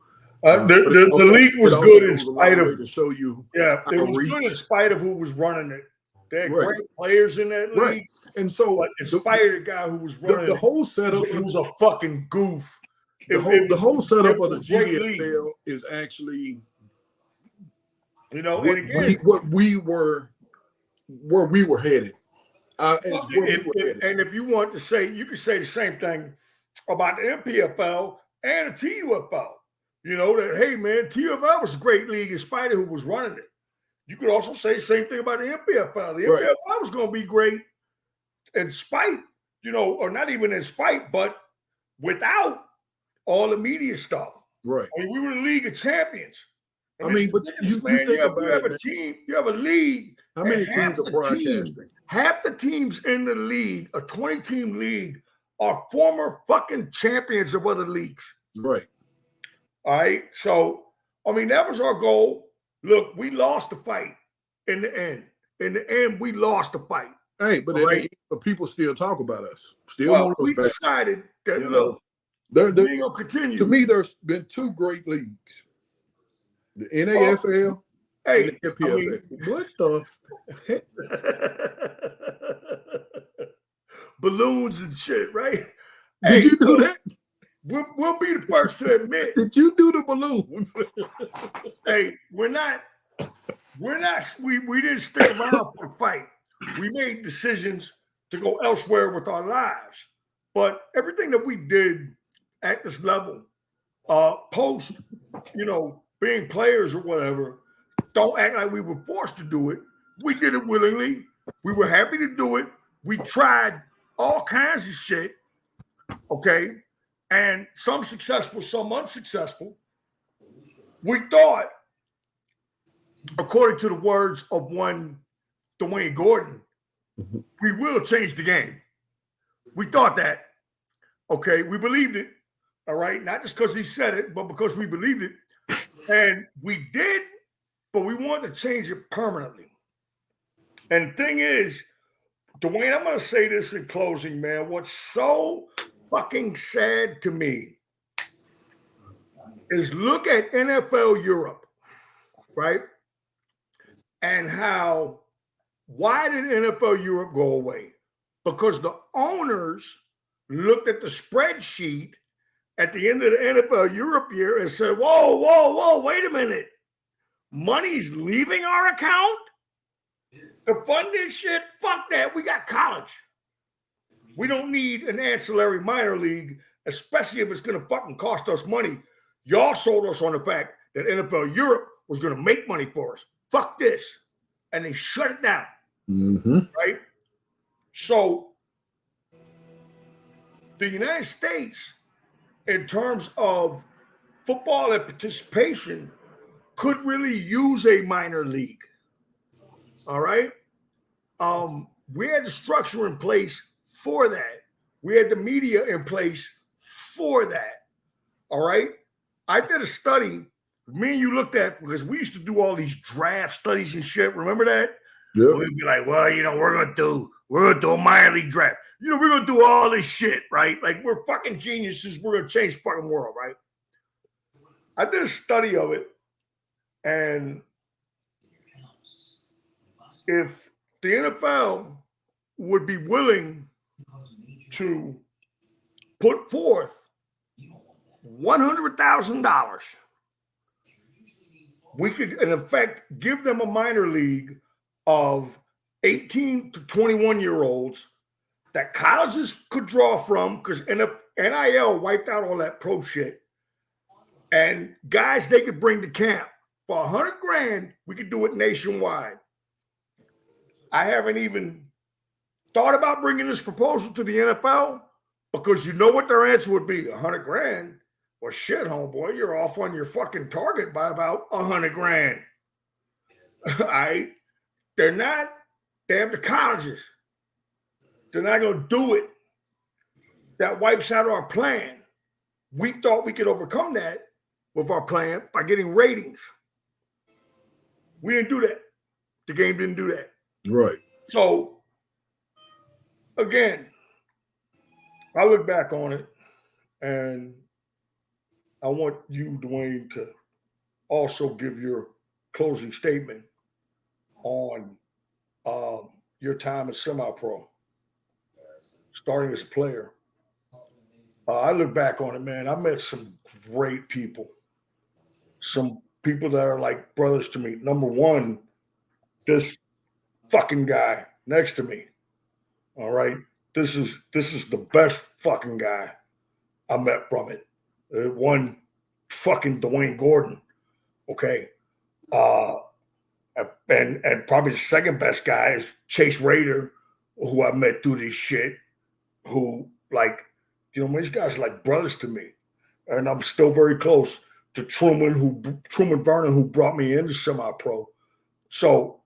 league was good in spite of to show you. Yeah, it was good in spite of who was running it. They had great players in that league. Right. And so, but in spite of the guy who was running the whole setup, it was a fucking goof. The whole setup of the GDFL is actually, and again, where we were headed. And if you want to say, you could say the same thing about the MPFL and the TUFL. That, hey, man, TUFL was a great league in spite of who was running it. You could also say the same thing about the MPFL. The MPFL was going to be great in spite, or not even in spite, but without all the media stuff. Right. I mean, we were the League of Champions. And but you have a team, you have a league. How many teams are broadcasting? Half the teams in the league, a 20-team league, are former fucking champions of other leagues. Right. All right. So, I mean, that was our goal. Look, we lost the fight in the end. In the end, we lost the fight. Hey, but people still talk about us. We decided that, look, we ain't going to continue. To me, there's been two great leagues. The NAFL and the MPFL. What the heck? Balloons and shit, right? Did you do that? We'll be the first to admit. Did you do the balloons? Hey, we didn't stick around for the fight. We made decisions to go elsewhere with our lives. But everything that we did at this level, post, being players or whatever, don't act like we were forced to do it. We did it willingly. We were happy to do it. We tried all kinds of shit, okay? And some successful, some unsuccessful. We thought, according to the words of one Dewayne Gordon, we will change the game. We thought that, okay? We believed it, all right? Not just because he said it, but because we believed it. And we did, but we wanted to change it permanently. And the thing is, Dewayne, I'm going to say this in closing, man. What's so fucking sad to me is look at NFL Europe, right? And why did NFL Europe go away? Because the owners looked at the spreadsheet at the end of the NFL Europe year and said, whoa, wait a minute. Money's leaving our account to fund this shit? Fuck that. We got college. We don't need an ancillary minor league, especially if it's going to fucking cost us money. Y'all sold us on the fact that NFL Europe was going to make money for us. Fuck this. And they shut it down. Right? So the United States, in terms of football and participation, could really use a minor league. All right. We had the structure in place for that. We had the media in place for that. All right. I did a study. Me and you looked at, because we used to do all these draft studies and shit. Remember that? Yep. We'd be like, well, we're gonna do a minor league draft. We're gonna do all this shit, right? Like, we're fucking geniuses. We're gonna change the fucking world, right? I did a study of it, and if the NFL would be willing to put forth $100,000, we could, in effect, give them a minor league of 18 to 21-year-olds that colleges could draw from, because NIL wiped out all that pro shit, and guys they could bring to camp. For $100,000, we could do it nationwide. I haven't even thought about bringing this proposal to the NFL, because you know what their answer would be: $100,000. Well, shit, homeboy, you're off on your fucking target by about $100,000. All right? They have the colleges. They're not going to do it. That wipes out our plan. We thought we could overcome that with our plan by getting ratings. We didn't do that. The game didn't do that. Right. So, again, I look back on it, and I want you, Dwayne, to also give your closing statement on your time as semi-pro, starting as a player. I look back on it, man. I met some great people, some people that are like brothers to me. Number one, this fucking guy next to me. All right, this is the best fucking guy I met from it. One fucking Dewayne Gordon, okay, and probably the second best guy is Chase Rader, who I met through this shit. Who, like, these guys are like brothers to me, and I'm still very close to Truman Vernon, who brought me into semi-pro. So,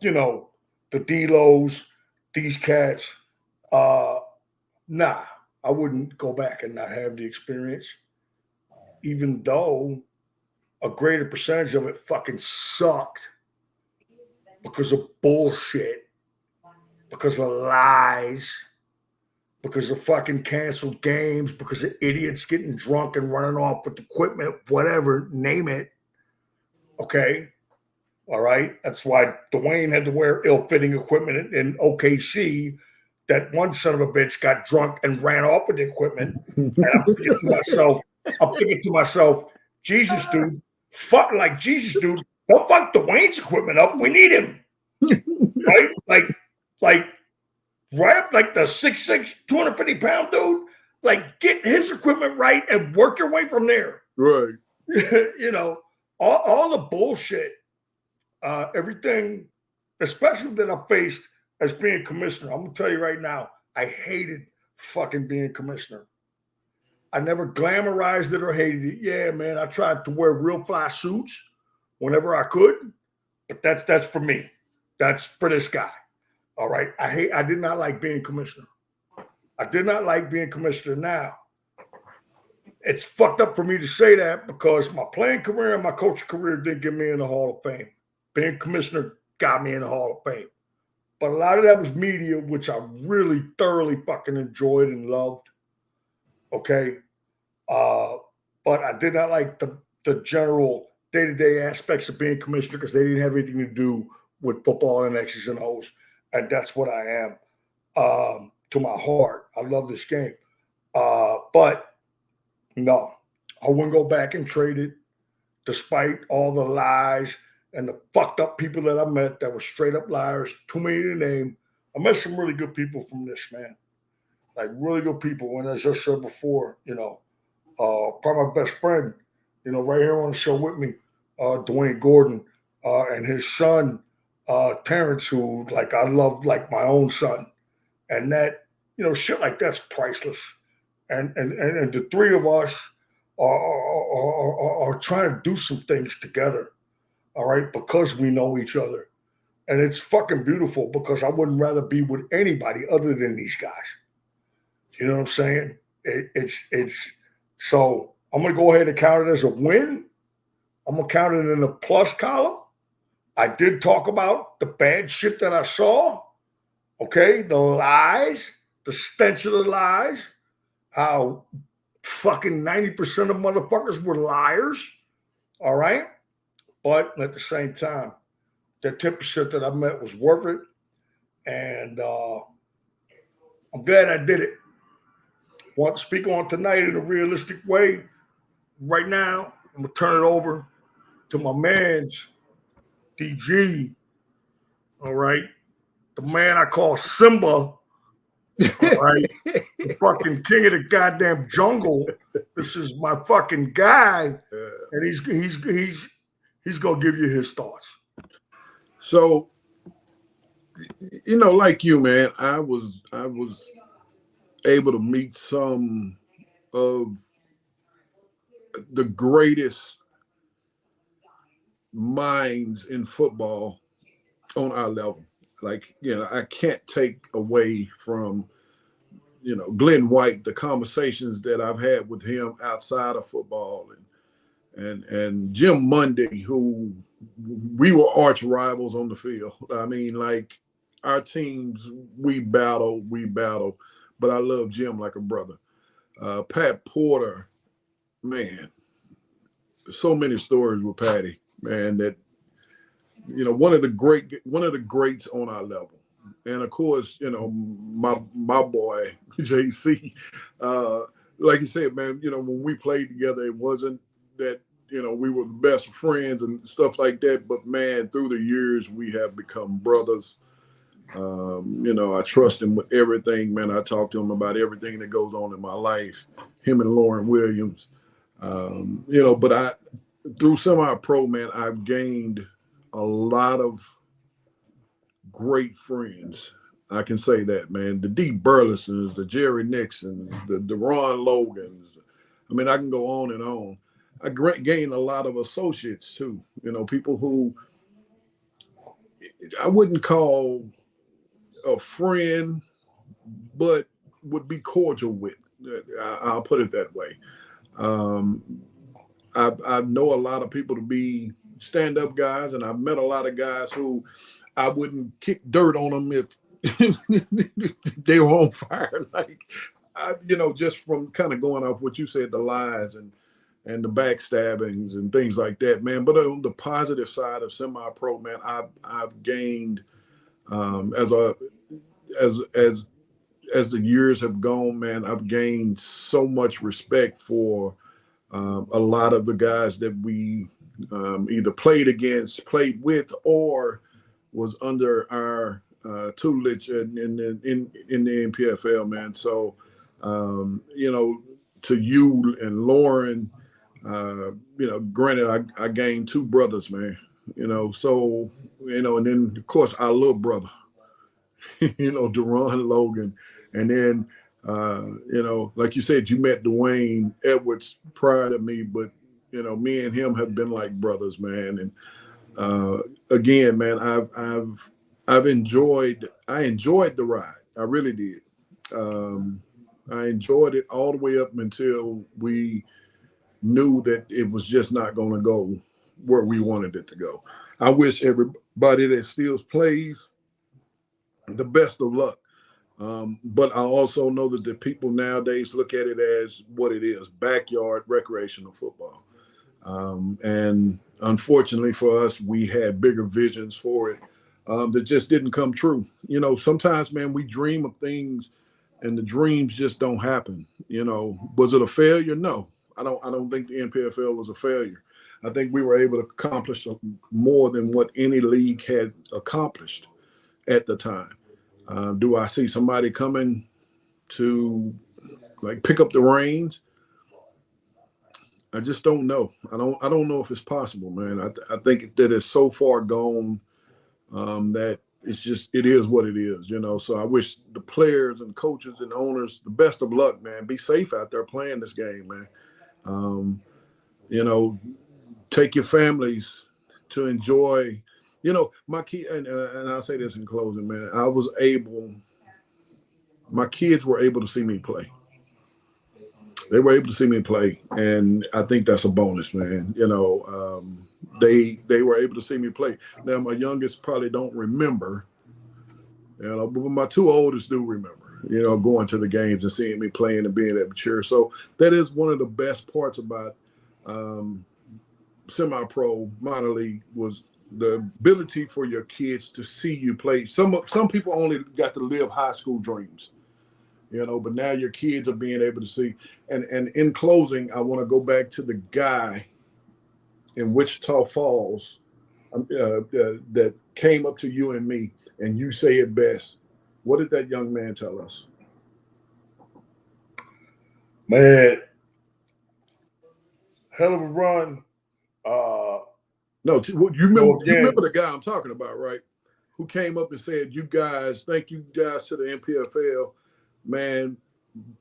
the D-Los, these cats, nah, I wouldn't go back and not have the experience, even though a greater percentage of it fucking sucked because of bullshit, because of lies, because of fucking canceled games, because of idiots getting drunk and running off with equipment, whatever, name it. Okay. All right. That's why Dwayne had to wear ill-fitting equipment in OKC. That one son of a bitch got drunk and ran off with the equipment. And I'm thinking to myself, Jesus, dude, Jesus, dude, don't fuck Dwayne's equipment up. We need him. Right? Right up like the 6'6", 250-pound dude. Like, get his equipment right and work your way from there. Right. All the bullshit, everything, especially that I faced as being commissioner. I'm going to tell you right now, I hated fucking being commissioner. I never glamorized it or hated it. Yeah, man, I tried to wear real fly suits whenever I could, but that's for me. That's for this guy. All right. I did not like being commissioner. I did not like being commissioner. Now, it's fucked up for me to say that, because my playing career and my coaching career didn't get me in the Hall of Fame. Being commissioner got me in the Hall of Fame. But a lot of that was media, which I really thoroughly fucking enjoyed and loved. Okay. But I did not like the general day-to-day aspects of being commissioner, because they didn't have anything to do with football and X's and O's. And that's what I am, to my heart. I love this game. But no, I wouldn't go back and trade it, despite all the lies and the fucked up people that I met that were straight up liars, too many to name. I met some really good people from this, man. Like, really good people. And as I said before, probably my best friend, right here on the show with me, Dewayne Gordon, and his son, Terrence, who like I love like my own son. And that, shit like that's priceless. And the three of us are trying to do some things together, all right, because we know each other. And it's fucking beautiful because I wouldn't rather be with anybody other than these guys. You know what I'm saying? It's so I'm gonna go ahead and count it as a win. I'm gonna count it in the plus column. I did talk about the bad shit that I saw. Okay, the lies, the stench of the lies, how fucking 90% of motherfuckers were liars. All right. But at the same time, that 10% that I met was worth it. And I'm glad I did it. Want to speak on tonight in a realistic way. Right now, I'm going to turn it over to my man's DG. All right. The man I call Simba. All right. The fucking king of the goddamn jungle. This is my fucking guy. And he's gonna give you his thoughts. So, like you, man, I was able to meet some of the greatest minds in football on our level. Like, I can't take away from, Glenn White, the conversations that I've had with him outside of football, and Jim Monday, who we were arch rivals on the field. I mean, like, our teams, we battle, but I love Jim like a brother. Pat Porter, man, so many stories with Patty, man, that, one of the greats on our level. And of course, my boy, JC, like you said, man, when we played together, it wasn't that, we were the best friends and stuff like that. But man, through the years, we have become brothers. I trust him with everything, man. I talk to him about everything that goes on in my life, him and Lauren Williams. But through semi-pro, man, I've gained a lot of great friends. I can say that, man. The D. Burlesons, the Jerry Nixons, the Ron Logans. I mean, I can go on and on. I gained a lot of associates too. People who I wouldn't call a friend, but would be cordial with. I'll put it that way. I know a lot of people to be stand-up guys, and I've met a lot of guys who I wouldn't kick dirt on them if they were on fire. Like, just from kind of going off what you said, the lies and the backstabbings and things like that, man. But on the positive side of semi-pro, man, I've gained as the years have gone, man, I've gained so much respect for a lot of the guys that we either played against, played with, or was under our tutelage in the MPFL, man. So, to you and Lauren, granted, I gained two brothers, man. So, and then of course our little brother, Deron Logan, and then like you said, you met Dwayne Edwards prior to me, but me and him have been like brothers, man. And again, man, I enjoyed the ride. I really did. I enjoyed it all the way up until we knew that it was just not going to go where we wanted it to go. I wish everybody that still plays the best of luck. But I also know that the people nowadays look at it as what it is, backyard recreational football. And unfortunately for us, we had bigger visions for it that just didn't come true. Sometimes, man, we dream of things and the dreams just don't happen. Was it a failure? No, I don't think the NPFL was a failure. I think we were able to accomplish more than what any league had accomplished at the time. Do I see somebody coming to like pick up the reins? I just don't know. I don't know if it's possible, man. I think that it's so far gone that it is what it is, you know. So I wish the players and coaches and owners the best of luck, man. Be safe out there playing this game, man. You know, take your families to enjoy. You know, my key, and I'll say this in closing, man. My kids were able to see me play. They were able to see me play, and I think that's a bonus, man. You know, they were able to see me play. Now my youngest probably don't remember, you know, but my two oldest do remember. You know, going to the games and seeing me playing and being that mature. So that is one of the best parts about semi-pro minor league was the ability for your kids to see you play. Some people only got to live high school dreams, you know, but now your kids are being able to see. And in closing, I want to go back to the guy in Wichita Falls that came up to you and me, and you say it best. What did that young man tell us? Man, hell of a run. No, you remember the guy I'm talking about, right? Who came up and said, thank you guys to the MPFL, man,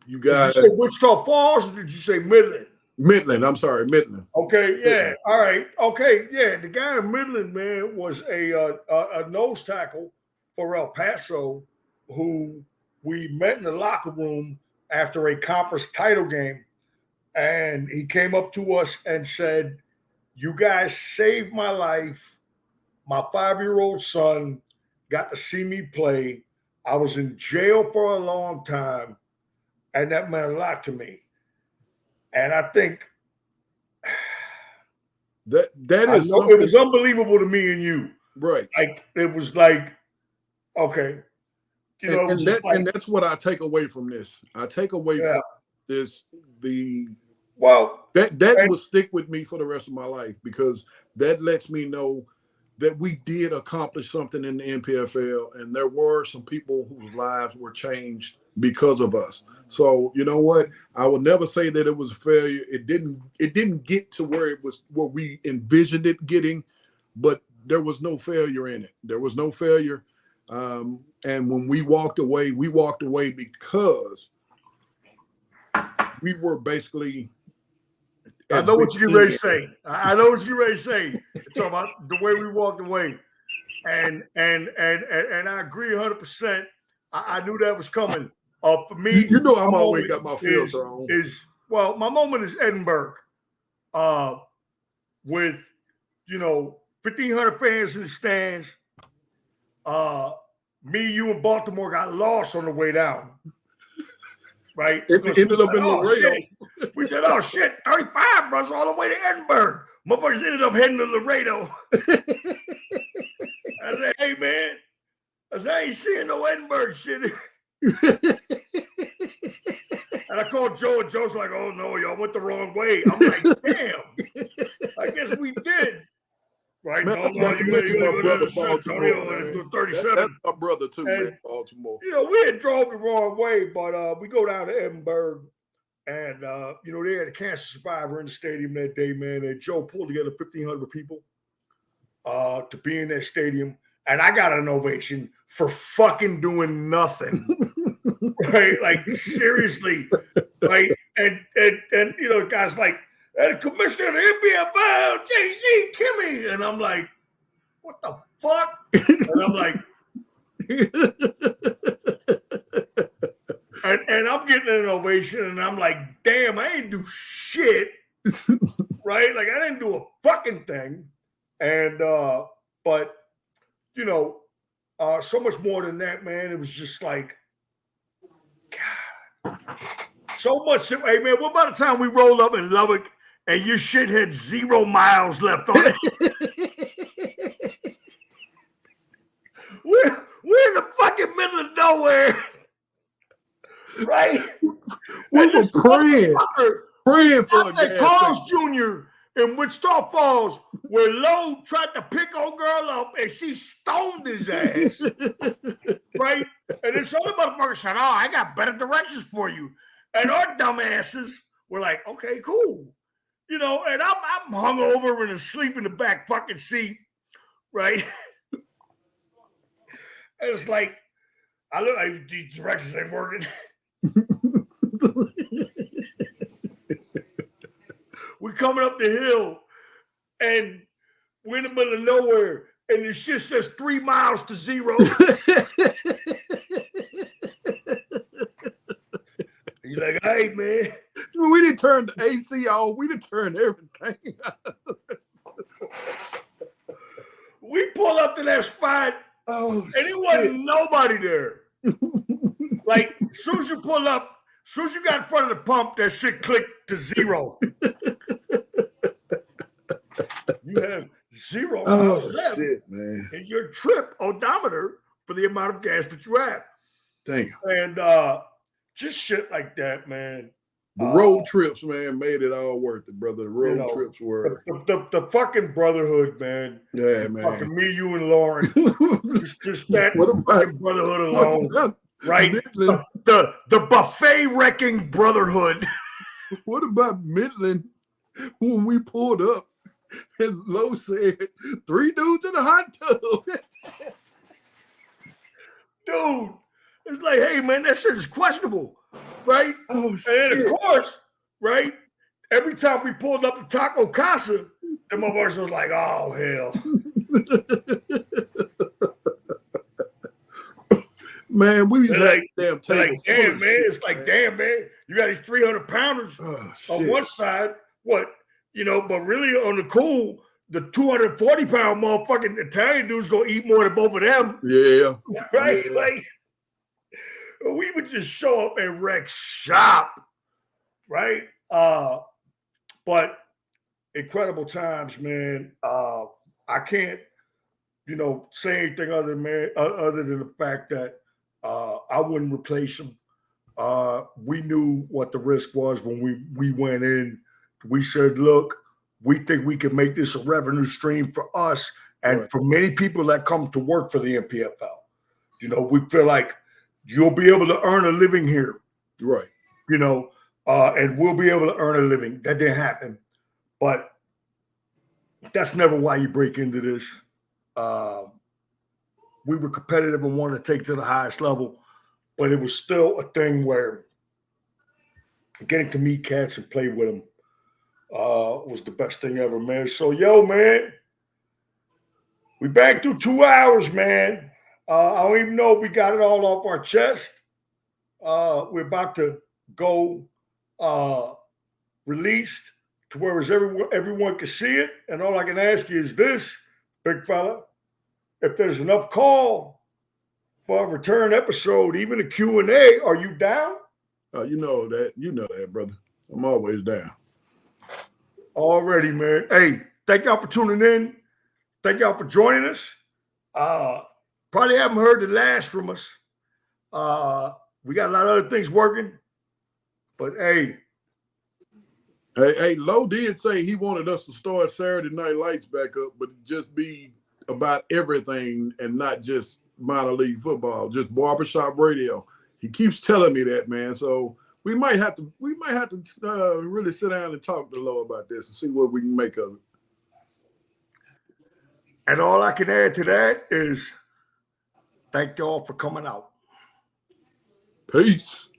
you guys. Did you say Wichita Falls or did you say Midland? Midland, I'm sorry, Midland. Okay, yeah, Midland. all right, okay, yeah. The guy in Midland, man, was a nose tackle for El Paso, who we met in the locker room after a conference title game, and he came up to us and said, "You guys saved my life. My 5-year-old son got to see me play. I was in jail for a long time, and that meant a lot to me." And I think that is something. It was unbelievable to me and you, right? Like it was like, okay, you know, and that's what I take away from this. I take away from this that will stick with me for the rest of my life, because that lets me know that we did accomplish something in the MPFL, and there were some people whose lives were changed because of us. So you know what? I will never say that it was a failure. It didn't get to where we envisioned it getting, but there was no failure in it. There was no failure. And when we walked away because we were basically. I know what you're ready to say. I know what you're ready to say. Talking about the way we walked away, and I agree 100%. I knew that was coming. For me, you know, I'm always got my filter on. Well, my moment is Edinburgh, with 1,500 fans in the stands. Me, you, and Baltimore got lost on the way down. Right? It ended up in Laredo. We said, oh, shit, 35 bros all the way to Edinburgh. Motherfuckers ended up heading to Laredo. I said, hey, man, I ain't seeing no Edinburgh shit. And I called Joe, and Joe's like, oh, no, y'all went the wrong way. I'm like, damn, I guess we did. Right? Man, you mentioned my brother Baltimore, 37. That's my brother too, man, Baltimore. We had drove the wrong way, but we go down to Edinburgh, and they had a cancer survivor in the stadium that day, man. And Joe pulled together 1,500 people to be in that stadium, and I got an ovation for fucking doing nothing. Right? Like, seriously. Right? And guys like, and the commissioner of the MPFL, JC Kimey. And I'm like, what the fuck? And I'm like, and I'm getting an ovation, and I'm like, damn, I ain't do shit. Right? Like, I didn't do a fucking thing. And, but, so much more than that, man. It was just like, God, so much. Hey, man, what about the time we rolled up in Lubbock and your shit had 0 miles left on it? We're in the fucking middle of nowhere. Right? We were praying for a gas Carl's Jr. in Wichita Falls, where Lowe tried to pick old girl up and she stoned his ass. Right? And then some motherfucker said, oh, I got better directions for you. And our dumbasses were like, okay, cool. you know, and I'm hungover and asleep in the back fucking seat, right? And it's like, I look like these directions ain't working. We're coming up the hill and we're in the middle of nowhere and the shit says 3 miles to 0. You're like, hey, man. We didn't turn the AC off. We didn't turn everything off. We pulled up to that spot and it wasn't nobody there. Like, as soon as you pull up, as soon as you got in front of the pump, that shit clicked to 0. You have 0 miles left man. in your trip odometer for the amount of gas that you have. Damn. And just shit like that, man. The road trips, man, made it all worth it, brother. The road trips were the fucking brotherhood, man. Yeah, man. Fucking me, you, and Lauren. just that fucking brotherhood alone, right? The buffet wrecking brotherhood. What about Midland when we pulled up and Lowe said 3 dudes in a hot tub? Dude, it's like, hey, man, that shit is questionable, right? Oh, shit. And of course, right, every time we pulled up to Taco Casa, the motherfuckers was like, oh, hell. Man, we was like, damn man, it's like, damn, man, you got these 300 pounders on one side, what, you know, but really on the cool, the 240-pound motherfucking Italian dude's gonna eat more than both of them. Yeah. Right? Yeah. Like, we would just show up and wreck shop, right? But incredible times, man. I can't, you know, say anything other than the fact that I wouldn't replace him. We knew what the risk was when we went in. We said, look, we think we can make this a revenue stream for us and for many people that come to work for the MPFL. You know, we feel like you'll be able to earn a living here. Right. You know, and we'll be able to earn a living. That didn't happen. But that's never why you break into this. We were competitive and wanted to take to the highest level, but it was still a thing where getting to meet cats and play with them was the best thing ever, man. So, yo, man, we back through 2 hours, man. I don't even know if we got it all off our chest. We're about to go released to where everyone can see it. And all I can ask you is this, big fella, if there's enough call for a return episode, even a Q&A, are you down? You know that, brother. I'm always down. Already, man. Hey, thank y'all for tuning in. Thank y'all for joining us. Probably haven't heard the last from us. We got a lot of other things working, but hey. Hey, Lowe did say he wanted us to start Saturday Night Lights back up, but just be about everything and not just minor league football, just barbershop radio. He keeps telling me that, man. So we might have to really sit down and talk to Lowe about this and see what we can make of it. And all I can add to that is thank y'all for coming out. Peace.